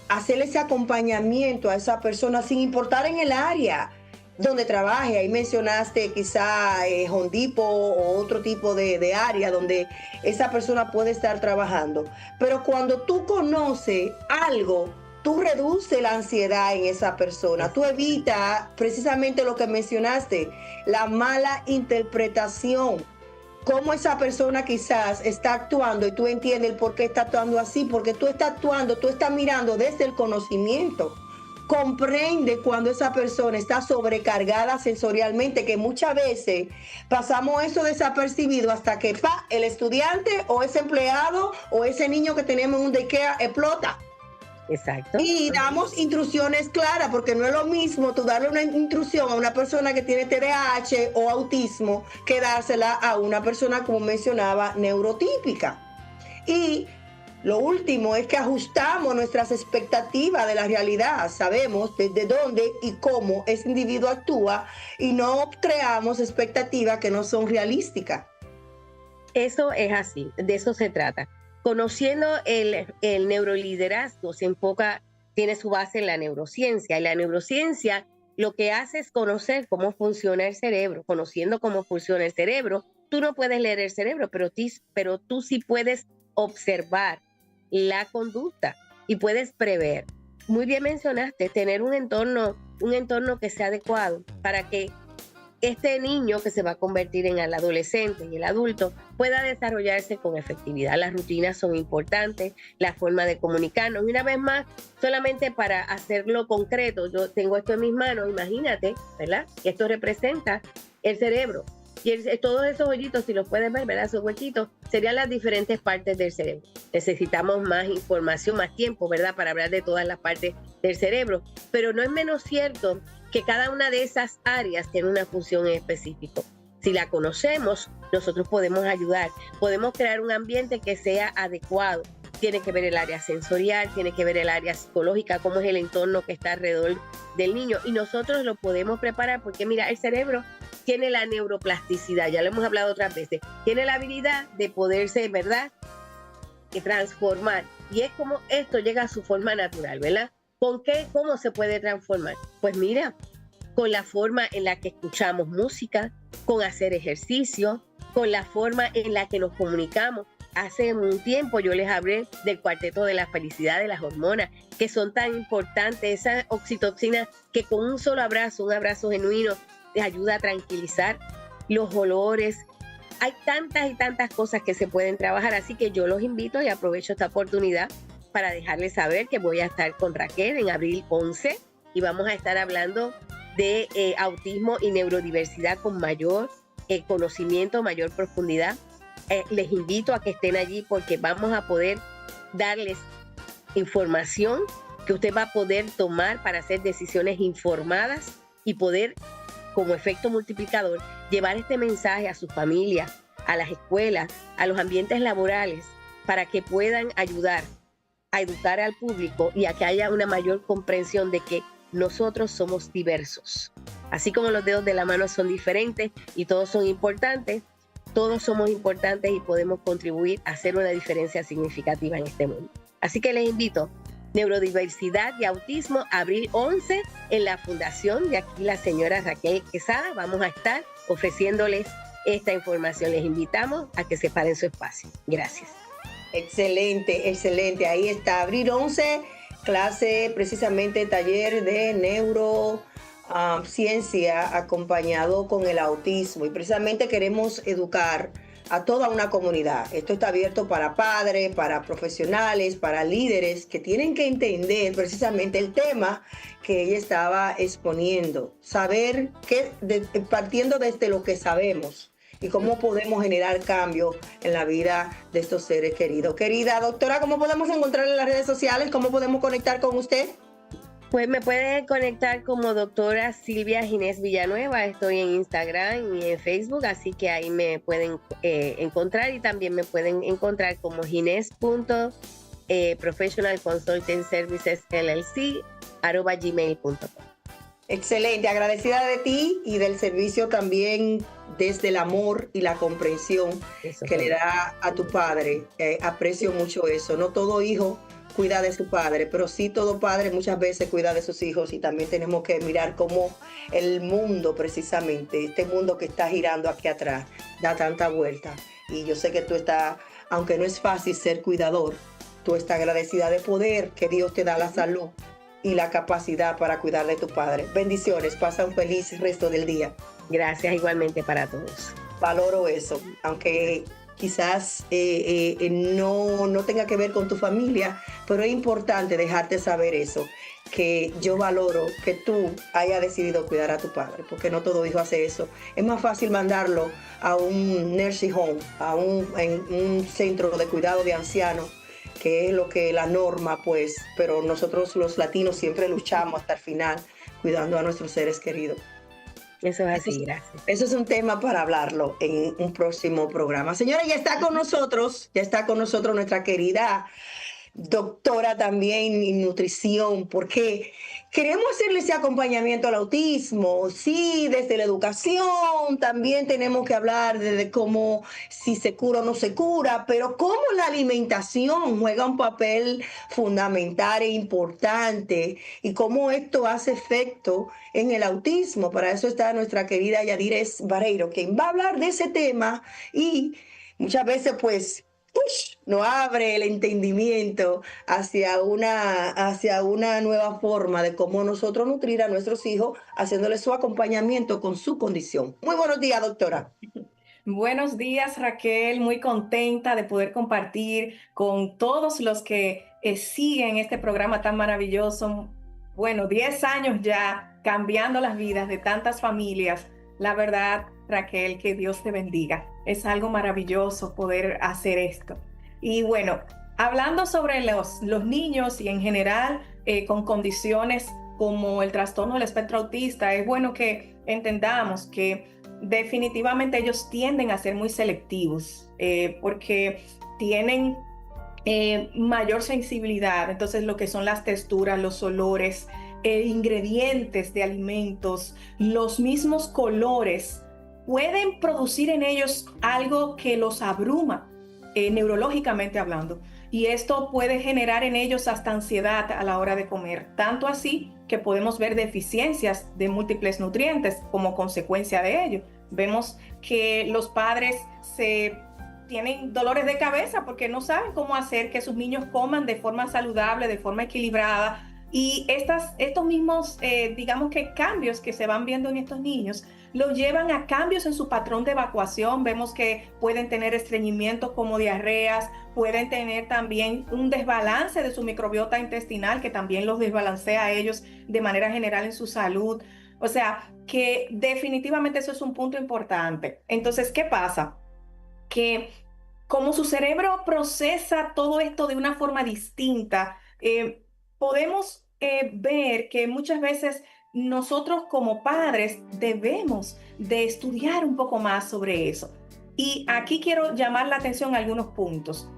hacer ese acompañamiento a esa persona sin importar en el área donde trabaje. Ahí mencionaste quizá Home Depot o otro tipo de área donde esa persona puede estar trabajando. Pero cuando tú conoces algo, tú reduces la ansiedad en esa persona. Tú evitas precisamente lo que mencionaste, la mala interpretación. Cómo esa persona quizás está actuando y tú entiendes el por qué está actuando así, porque tú estás actuando, tú estás mirando desde el conocimiento. comprende cuando esa persona está sobrecargada sensorialmente, que muchas veces pasamos eso desapercibido hasta que el estudiante o ese empleado o ese niño que tenemos en un daycare explota. Exacto. Y damos instrucciones claras, porque no es lo mismo tú darle una instrucción a una persona que tiene TDAH o autismo que dársela a una persona, como mencionaba, neurotípica. Y lo último es que ajustamos nuestras expectativas de la realidad. Sabemos desde dónde y cómo ese individuo actúa y no creamos expectativas que no son realísticas. Eso es así, de eso se trata. Conociendo el neuroliderazgo tiene su base en la neurociencia. Y la neurociencia lo que hace es conocer cómo funciona el cerebro. Conociendo cómo funciona el cerebro, tú no puedes leer el cerebro, pero tú sí puedes observar la conducta y puedes prever. Muy bien mencionaste, tener un entorno que sea adecuado para que este niño que se va a convertir en el adolescente y el adulto pueda desarrollarse con efectividad. Las rutinas son importantes, la forma de comunicarnos. Y una vez más, solamente para hacerlo concreto, yo tengo esto en mis manos, imagínate, ¿verdad? Que esto representa el cerebro. Y todos esos hoyitos, si los puedes ver, ¿verdad? Esos huequitos serían las diferentes partes del cerebro. Necesitamos más información, más tiempo, ¿verdad? Para hablar de todas las partes del cerebro. Pero no es menos cierto que cada una de esas áreas tiene una función en específico. Si la conocemos, nosotros podemos ayudar. Podemos crear un ambiente que sea adecuado. Tiene que ver el área sensorial, tiene que ver el área psicológica, cómo es el entorno que está alrededor del niño. Y nosotros lo podemos preparar porque, mira, el cerebro tiene la neuroplasticidad, ya lo hemos hablado otras veces, tiene la habilidad de poderse, ¿verdad?, transformar. Y es como esto llega a su forma natural, ¿verdad? ¿Con qué? ¿Cómo se puede transformar? Pues mira, con la forma en la que escuchamos música, con hacer ejercicio, con la forma en la que nos comunicamos. Hace un tiempo yo les hablé del cuarteto de la felicidad, de las hormonas, que son tan importantes, esa oxitocina que con un solo abrazo, un abrazo genuino, te ayuda a tranquilizar, los olores. Hay tantas y tantas cosas que se pueden trabajar, así que yo los invito y aprovecho esta oportunidad para dejarles saber que voy a estar con Raquel en abril 11 y vamos a estar hablando de autismo y neurodiversidad con mayor conocimiento, mayor profundidad. Les invito a que estén allí porque vamos a poder darles información que usted va a poder tomar para hacer decisiones informadas y poder, como efecto multiplicador, llevar este mensaje a su familia, a las escuelas, a los ambientes laborales, para que puedan ayudar a educar al público y a que haya una mayor comprensión de que nosotros somos diversos. Así como los dedos de la mano son diferentes y todos son importantes, todos somos importantes y podemos contribuir a hacer una diferencia significativa en este mundo. Así que les invito, Neurodiversidad y Autismo, abril 11, en la fundación de aquí la señora Raquel Quesada. Vamos a estar ofreciéndoles esta información. Les invitamos a que separen su espacio. Gracias. Excelente, excelente. Ahí está, abril 11, clase, precisamente taller de neurociencia acompañado con el autismo. Y precisamente queremos educar a toda una comunidad. Esto está abierto para padres, para profesionales, para líderes que tienen que entender precisamente el tema que ella estaba exponiendo. Saber que, partiendo desde lo que sabemos y cómo podemos generar cambio en la vida de estos seres queridos. Querida doctora, ¿cómo podemos encontrar en las redes sociales? ¿Cómo podemos conectar con usted? Pues me pueden conectar como doctora Silvia Ginés Villanueva. Estoy en Instagram y en Facebook, así que ahí me pueden encontrar, y también me pueden encontrar como Ginés.Professional Consulting Services LLC @gmail.com. Excelente, agradecida de ti y del servicio también desde el amor y la comprensión que le da a tu padre. Aprecio mucho eso. No todo hijo cuida de su padre, pero sí todo padre muchas veces cuida de sus hijos, y también tenemos que mirar cómo el mundo, precisamente, este mundo que está girando aquí atrás, da tanta vuelta. Y yo sé que tú estás, aunque no es fácil ser cuidador, tú estás agradecida de poder que Dios te da la salud y la capacidad para cuidar de tu padre. Bendiciones, pasa un feliz resto del día. Gracias, igualmente para todos. Valoro eso, aunque quizás no tenga que ver con tu familia, pero es importante dejarte saber eso. que yo valoro que tú hayas decidido cuidar a tu padre, porque no todo hijo hace eso. Es más fácil mandarlo a un nursing home, en un centro de cuidado de ancianos, que es lo que la norma, pues, pero nosotros los latinos siempre luchamos hasta el final cuidando a nuestros seres queridos. Eso es así, gracias. Eso es un tema para hablarlo en un próximo programa. Señora, ya está con nosotros nuestra querida doctora también en nutrición, porque queremos hacerle ese acompañamiento al autismo. Sí, desde la educación también tenemos que hablar de cómo, si se cura o no se cura, pero cómo la alimentación juega un papel fundamental e importante y cómo esto hace efecto en el autismo. Para eso está nuestra querida Yadires Vareiro, quien va a hablar de ese tema y muchas veces pues nos abre el entendimiento hacia una nueva forma de cómo nosotros nutrir a nuestros hijos, haciéndoles su acompañamiento con su condición. Muy buenos días, doctora. Buenos días, Raquel. Muy contenta de poder compartir con todos los que siguen este programa tan maravilloso. Bueno, 10 años ya cambiando las vidas de tantas familias. La verdad, Raquel, que Dios te bendiga. Es algo maravilloso poder hacer esto. Y bueno, hablando sobre los niños y en general con condiciones como el trastorno del espectro autista, es bueno que entendamos que definitivamente ellos tienden a ser muy selectivos porque tienen mayor sensibilidad. Entonces, lo que son las texturas, los olores, ingredientes de alimentos, los mismos colores, pueden producir en ellos algo que los abruma neurológicamente hablando. Y esto puede generar en ellos hasta ansiedad a la hora de comer. Tanto así que podemos ver deficiencias de múltiples nutrientes como consecuencia de ello. Vemos que los padres tienen dolores de cabeza porque no saben cómo hacer que sus niños coman de forma saludable, de forma equilibrada. Y estos mismos, digamos que cambios que se van viendo en estos niños, los llevan a cambios en su patrón de evacuación. Vemos que pueden tener estreñimientos como diarreas, pueden tener también un desbalance de su microbiota intestinal que también los desbalancea a ellos de manera general en su salud. O sea, que definitivamente eso es un punto importante. Entonces, ¿qué pasa? Que como su cerebro procesa todo esto de una forma distinta, podemos ver que muchas veces nosotros como padres debemos de estudiar un poco más sobre eso. Y aquí quiero llamar la atención a algunos puntos.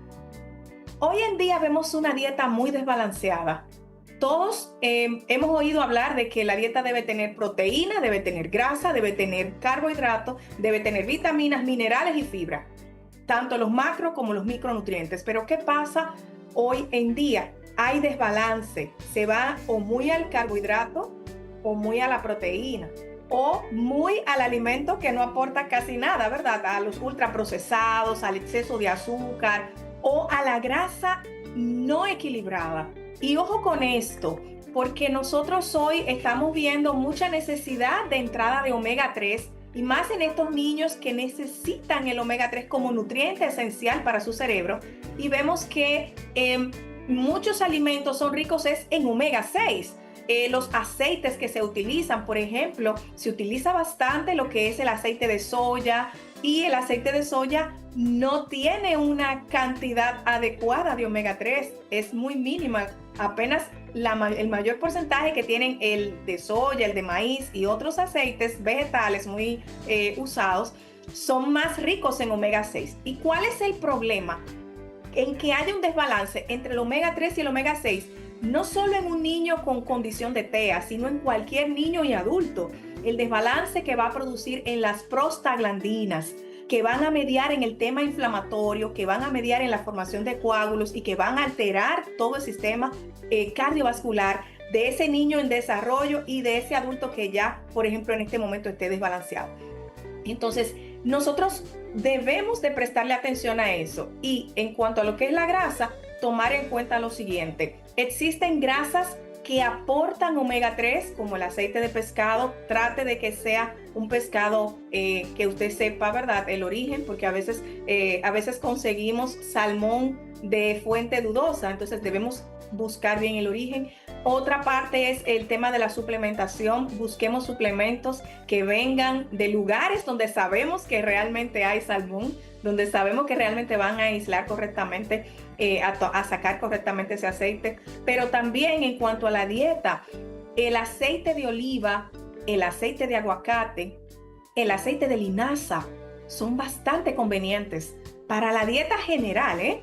Hoy en día vemos una dieta muy desbalanceada. Todos hemos oído hablar de que la dieta debe tener proteína, debe tener grasa, debe tener carbohidratos, debe tener vitaminas, minerales y fibra. Tanto los macro como los micronutrientes. Pero ¿qué pasa hoy en día? Hay desbalance, se va o muy al carbohidrato o muy a la proteína o muy al alimento que no aporta casi nada, ¿verdad? A los ultraprocesados, al exceso de azúcar o a la grasa no equilibrada. Y ojo con esto, porque nosotros hoy estamos viendo mucha necesidad de entrada de omega 3 y más en estos niños que necesitan el omega 3 como nutriente esencial para su cerebro, y vemos que muchos alimentos son ricos en omega 6. Los aceites que se utilizan, por ejemplo, se utiliza bastante lo que es el aceite de soya, y el aceite de soya no tiene una cantidad adecuada de omega 3, es muy mínima, apenas el mayor porcentaje que tienen el de soya, el de maíz y otros aceites vegetales muy usados son más ricos en omega 6. ¿Y cuál es el problema? En que haya un desbalance entre el omega 3 y el omega 6, no solo en un niño con condición de TEA, sino en cualquier niño y adulto. El desbalance que va a producir en las prostaglandinas, que van a mediar en el tema inflamatorio, que van a mediar en la formación de coágulos y que van a alterar todo el sistema cardiovascular de ese niño en desarrollo y de ese adulto que ya, por ejemplo, en este momento esté desbalanceado. Entonces, nosotros debemos de prestarle atención a eso. Y en cuanto a lo que es la grasa, tomar en cuenta lo siguiente. Existen grasas que aportan omega 3, como el aceite de pescado. Trate de que sea un pescado que usted sepa, ¿verdad?, el origen, porque a veces conseguimos salmón de fuente dudosa, entonces debemos buscar bien el origen. Otra parte es el tema de la suplementación. Busquemos suplementos que vengan de lugares donde sabemos que realmente hay salmón, donde sabemos que realmente van a aislar correctamente, a sacar correctamente ese aceite. Pero también en cuanto a la dieta, el aceite de oliva, el aceite de aguacate, el aceite de linaza son bastante convenientes para la dieta general,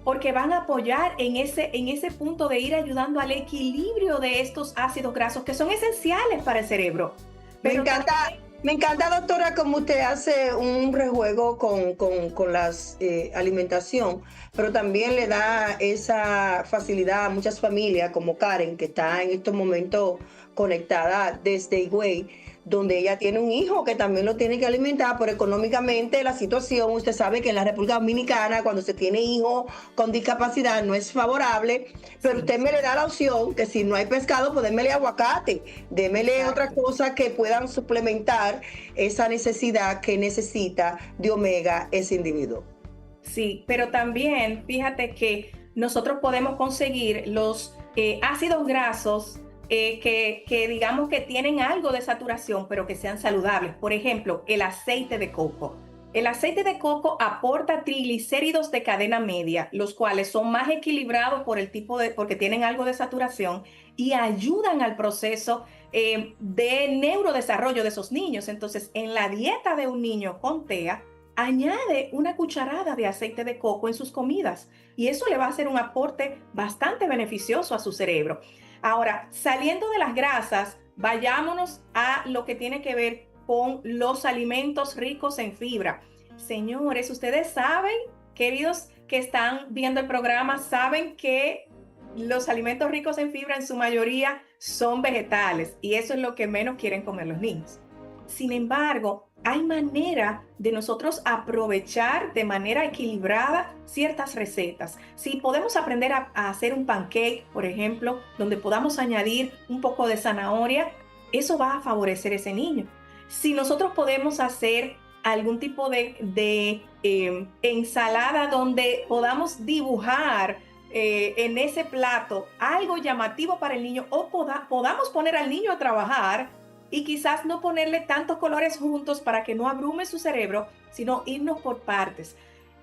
porque van a apoyar en ese punto de ir ayudando al equilibrio de estos ácidos grasos que son esenciales para el cerebro. Pero me encanta, doctora, cómo usted hace un rejuego con la alimentación, pero también le da esa facilidad a muchas familias como Karen, que está en estos momentos conectada desde Higüey, donde ella tiene un hijo que también lo tiene que alimentar, pero económicamente la situación, usted sabe que en la República Dominicana, cuando se tiene hijo con discapacidad, no es favorable, pero usted me le da la opción que si no hay pescado, pues démele aguacate, démele otra cosa que puedan suplementar esa necesidad que necesita de omega ese individuo. Sí, pero también fíjate que nosotros podemos conseguir los ácidos grasos que digamos que tienen algo de saturación, pero que sean saludables. Por ejemplo, el aceite de coco. El aceite de coco aporta triglicéridos de cadena media, los cuales son más equilibrados porque tienen algo de saturación y ayudan al proceso de neurodesarrollo de esos niños. Entonces, en la dieta de un niño con TEA, añade una cucharada de aceite de coco en sus comidas y eso le va a hacer un aporte bastante beneficioso a su cerebro. Ahora, saliendo de las grasas, vayámonos a lo que tiene que ver con los alimentos ricos en fibra. Señores, ustedes saben, queridos que están viendo el programa, saben que los alimentos ricos en fibra en su mayoría son vegetales y eso es lo que menos quieren comer los niños. Sin embargo, hay manera de nosotros aprovechar de manera equilibrada ciertas recetas. Si podemos aprender a hacer un pancake, por ejemplo, donde podamos añadir un poco de zanahoria, eso va a favorecer a ese niño. Si nosotros podemos hacer algún tipo de ensalada donde podamos dibujar en ese plato algo llamativo para el niño o podamos poner al niño a trabajar y quizás no ponerle tantos colores juntos para que no abrume su cerebro, sino irnos por partes.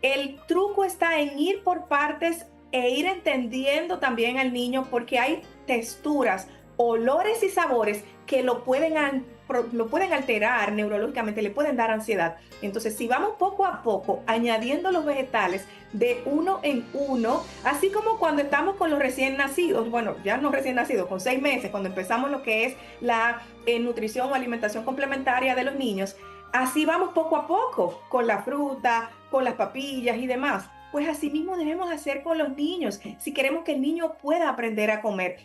El truco está en ir por partes e ir entendiendo también al niño porque hay texturas, olores y sabores que lo pueden alterar neurológicamente, le pueden dar ansiedad. Entonces, si vamos poco a poco añadiendo los vegetales de uno en uno, así como cuando estamos con los recién nacidos, bueno, ya no recién nacidos, con 6 meses, cuando empezamos lo que es la nutrición o alimentación complementaria de los niños, así vamos poco a poco con la fruta, con las papillas y demás. Pues así mismo debemos hacer con los niños, si queremos que el niño pueda aprender a comer.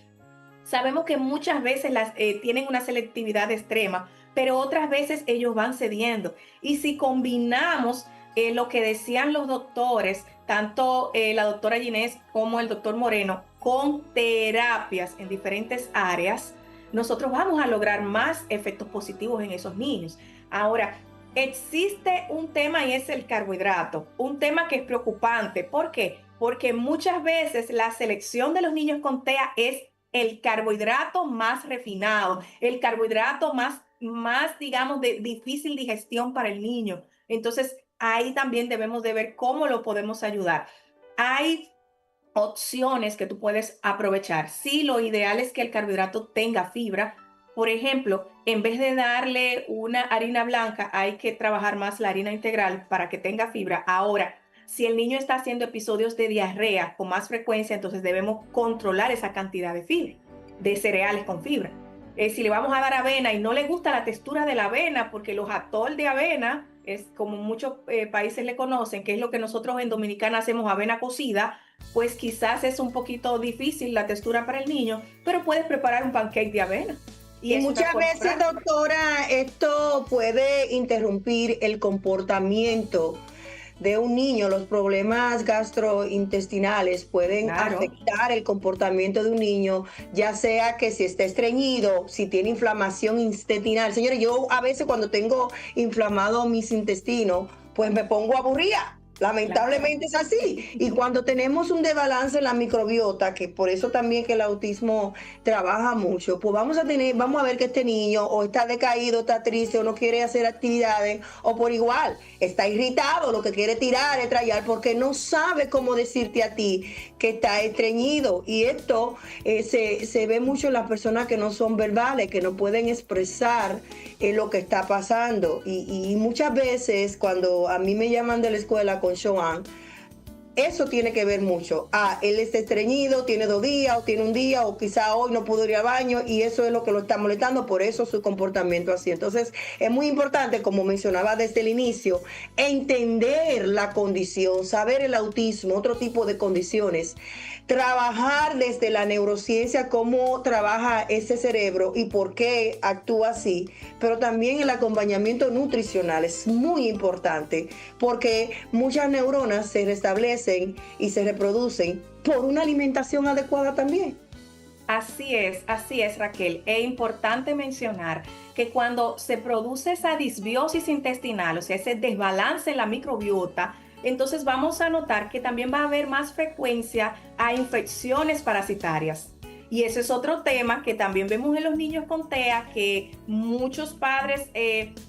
Sabemos que muchas veces tienen una selectividad extrema, pero otras veces ellos van cediendo. Y si combinamos lo que decían los doctores, tanto la doctora Ginés como el doctor Moreno, con terapias en diferentes áreas, nosotros vamos a lograr más efectos positivos en esos niños. Ahora, existe un tema y es el carbohidrato, un tema que es preocupante. ¿Por qué? Porque muchas veces la selección de los niños con TEA es el carbohidrato más refinado, el carbohidrato más digamos, de difícil digestión para el niño. Entonces, ahí también debemos de ver cómo lo podemos ayudar. Hay opciones que tú puedes aprovechar. Sí, lo ideal es que el carbohidrato tenga fibra. Por ejemplo, en vez de darle una harina blanca, hay que trabajar más la harina integral para que tenga fibra. Ahora, si el niño está haciendo episodios de diarrea con más frecuencia, entonces debemos controlar esa cantidad de fibra, de cereales con fibra. Si le vamos a dar avena y no le gusta la textura de la avena, porque los atol de avena, es como muchos países le conocen, que es lo que nosotros en Dominicana hacemos avena cocida, pues quizás es un poquito difícil la textura para el niño, pero puedes preparar un pancake de avena. Y muchas veces, doctora, esto puede interrumpir el comportamiento de un niño. Los problemas gastrointestinales pueden afectar el comportamiento de un niño, ya sea que si está estreñido, si tiene inflamación intestinal. Señores, yo a veces cuando tengo inflamado mis intestinos, pues me pongo aburrida. Lamentablemente es así. Y cuando tenemos un desbalance en la microbiota, que por eso también que el autismo trabaja mucho, pues vamos a ver que este niño o está decaído, está triste, o no quiere hacer actividades, o por igual, está irritado, lo que quiere tirar, estrellar, porque no sabe cómo decirte a ti que está estreñido. Y esto se ve mucho en las personas que no son verbales, que no pueden expresar lo que está pasando. Y muchas veces cuando a mí me llaman de la escuela con Joan, eso tiene que ver mucho. Él está estreñido, tiene 2 días, o tiene 1 día, o quizá hoy no pudo ir al baño, y eso es lo que lo está molestando, por eso su comportamiento así. Entonces, es muy importante, como mencionaba desde el inicio, entender la condición, saber el autismo, otro tipo de condiciones, trabajar desde la neurociencia cómo trabaja ese cerebro y por qué actúa así, pero también el acompañamiento nutricional es muy importante, porque muchas neuronas se restablecen y se reproducen por una alimentación adecuada también. Así es, Raquel. Es importante mencionar que cuando se produce esa disbiosis intestinal, o sea, ese desbalance en la microbiota, entonces vamos a notar que también va a haber más frecuencia a infecciones parasitarias. Y ese es otro tema que también vemos en los niños con TEA, que muchos padres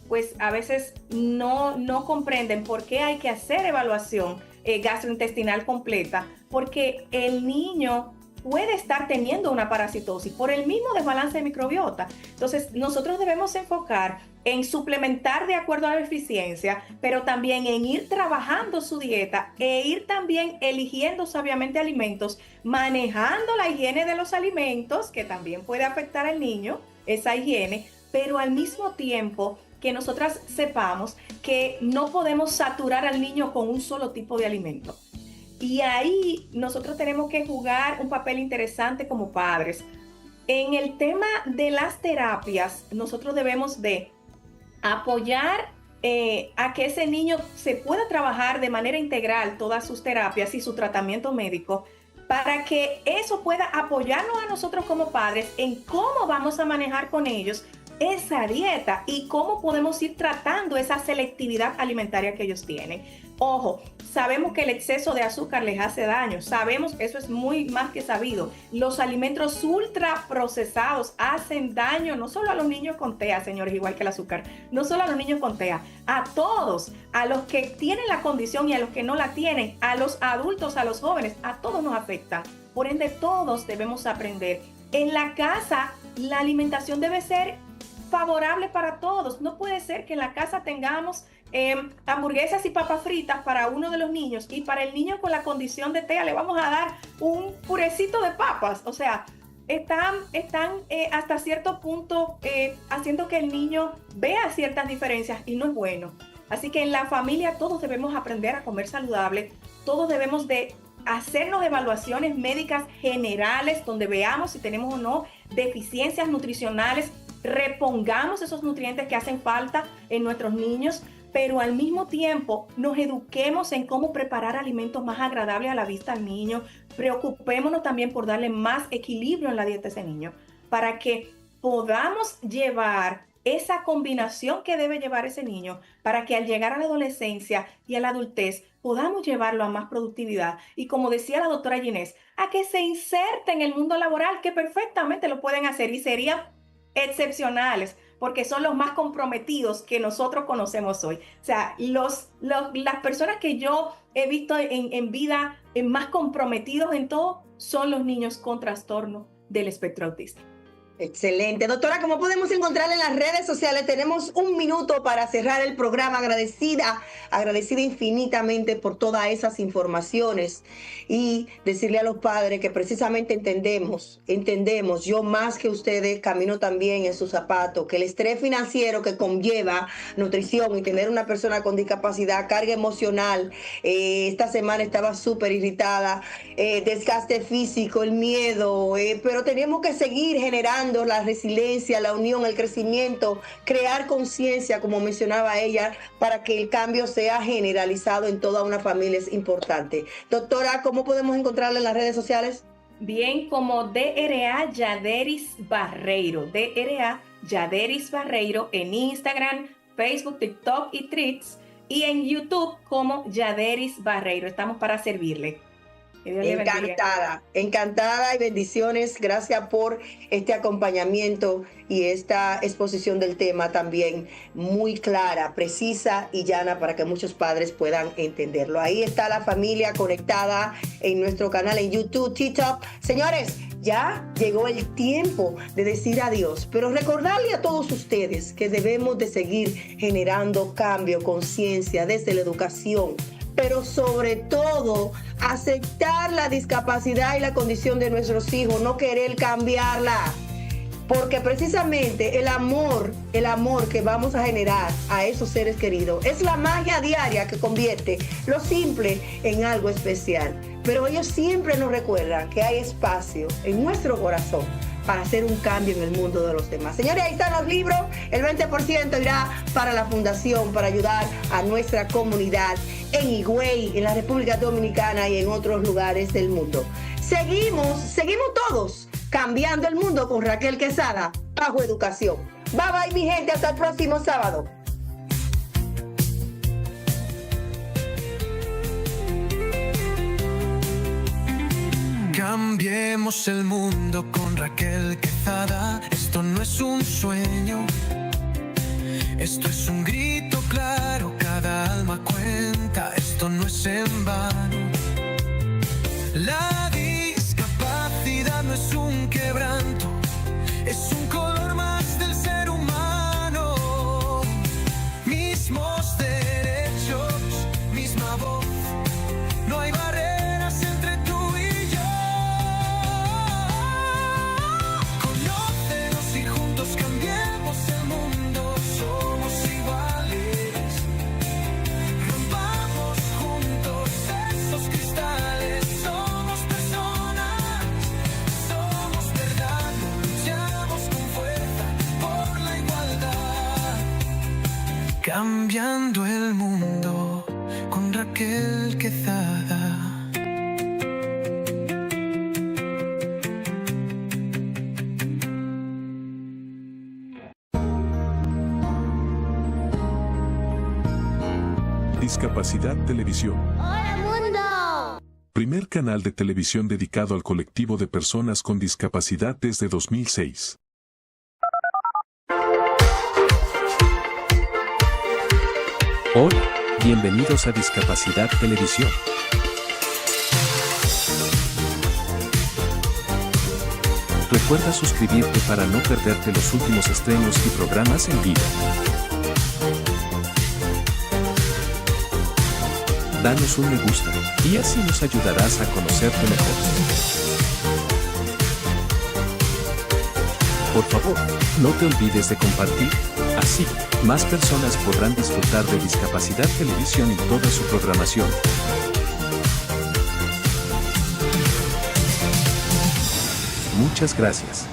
pues a veces no comprenden por qué hay que hacer evaluación gastrointestinal completa, porque el niño puede estar teniendo una parasitosis por el mismo desbalance de microbiota. Entonces, nosotros debemos enfocar en suplementar de acuerdo a la eficiencia, pero también en ir trabajando su dieta e ir también eligiendo sabiamente alimentos, manejando la higiene de los alimentos, que también puede afectar al niño, esa higiene, pero al mismo tiempo que nosotras sepamos que no podemos saturar al niño con un solo tipo de alimento. Y ahí nosotros tenemos que jugar un papel interesante como padres. En el tema de las terapias, nosotros debemos de apoyar a que ese niño se pueda trabajar de manera integral todas sus terapias y su tratamiento médico, para que eso pueda apoyarnos a nosotros como padres en cómo vamos a manejar con ellos esa dieta y cómo podemos ir tratando esa selectividad alimentaria que ellos tienen. Ojo, sabemos que el exceso de azúcar les hace daño, sabemos, eso es muy más que sabido. Los alimentos ultra procesados hacen daño no solo a los niños con TEA, señores, igual que el azúcar, no solo a los niños con TEA, a todos, a los que tienen la condición y a los que no la tienen, a los adultos, a los jóvenes, a todos nos afecta. Por ende, todos debemos aprender. En la casa, la alimentación debe ser favorable para todos. No puede ser que en la casa tengamos hamburguesas y papas fritas para uno de los niños y para el niño con la condición de TEA le vamos a dar un purecito de papas. O sea, están hasta cierto punto haciendo que el niño vea ciertas diferencias y no es bueno. Así que en la familia todos debemos aprender a comer saludable, todos debemos de hacernos evaluaciones médicas generales donde veamos si tenemos o no deficiencias nutricionales, repongamos esos nutrientes que hacen falta en nuestros niños, pero al mismo tiempo nos eduquemos en cómo preparar alimentos más agradables a la vista al niño. Preocupémonos también por darle más equilibrio en la dieta a ese niño para que podamos llevar esa combinación que debe llevar ese niño para que al llegar a la adolescencia y a la adultez podamos llevarlo a más productividad y, como decía la doctora Ginés, a que se inserte en el mundo laboral, que perfectamente lo pueden hacer y serían excepcionales porque son los más comprometidos que nosotros conocemos hoy. O sea, las personas que yo he visto en vida más comprometidos en todo son los niños con trastorno del espectro autista. Excelente. Doctora, ¿cómo podemos encontrarla en las redes sociales? Tenemos 1 minuto para cerrar el programa. Agradecida infinitamente por todas esas informaciones y decirle a los padres que precisamente entendemos, yo más que ustedes camino también en sus zapatos, que el estrés financiero que conlleva nutrición y tener una persona con discapacidad, carga emocional, esta semana estaba súper irritada, desgaste físico, el miedo, pero tenemos que seguir generando la resiliencia, la unión, el crecimiento, crear conciencia, como mencionaba ella, para que el cambio sea generalizado en toda una familia es importante. Doctora, ¿cómo podemos encontrarla en las redes sociales? Bien, como DRA Yaderis Barreiro, DRA Yaderis Barreiro en Instagram, Facebook, TikTok y Threads. y en YouTube como Yaderis Barreiro. Estamos para servirle. Que Dios le bendiga. Encantada y bendiciones. Gracias por este acompañamiento y esta exposición del tema también muy clara, precisa y llana para que muchos padres puedan entenderlo. Ahí está la familia conectada en nuestro canal en YouTube, TikTok. Señores, ya llegó el tiempo de decir adiós, pero recordarle a todos ustedes que debemos de seguir generando cambio, conciencia desde la educación, pero sobre todo aceptar la discapacidad y la condición de nuestros hijos, no querer cambiarla. Porque precisamente el amor que vamos a generar a esos seres queridos es la magia diaria que convierte lo simple en algo especial. Pero ellos siempre nos recuerdan que hay espacio en nuestro corazón para hacer un cambio en el mundo de los demás. Señores, ahí están los libros. El 20% irá para la fundación, para ayudar a nuestra comunidad en Higüey, en la República Dominicana y en otros lugares del mundo. Seguimos todos cambiando el mundo con Raquel Quesada, bajo educación. Bye bye, mi gente, hasta el próximo sábado. Cambiemos el mundo con Raquel Quesada. Esto no es un sueño, esto es un grito claro. Cada alma cuenta, esto no es en vano. La discapacidad no es un quebranto, es un color más del ser humano. Mismos derechos, misma voz, no hay barreras entre tú y yo. Conócenos y juntos cambiemos el mundo. Somos iguales, rompamos juntos esos cristales. Somos personas, somos verdad, luchamos con fuerza por la igualdad. Cambiando el mundo con Raquel Quesada. Discapacidad Televisión. ¡Hola, mundo! Primer canal de televisión dedicado al colectivo de personas con discapacidad desde 2006. Hola, bienvenidos a Discapacidad Televisión. Recuerda suscribirte para no perderte los últimos estrenos y programas en vivo. Danos un me gusta, y así nos ayudarás a conocerte mejor. Por favor, no te olvides de compartir, así, más personas podrán disfrutar de Discapacidad Televisión y toda su programación. Muchas gracias.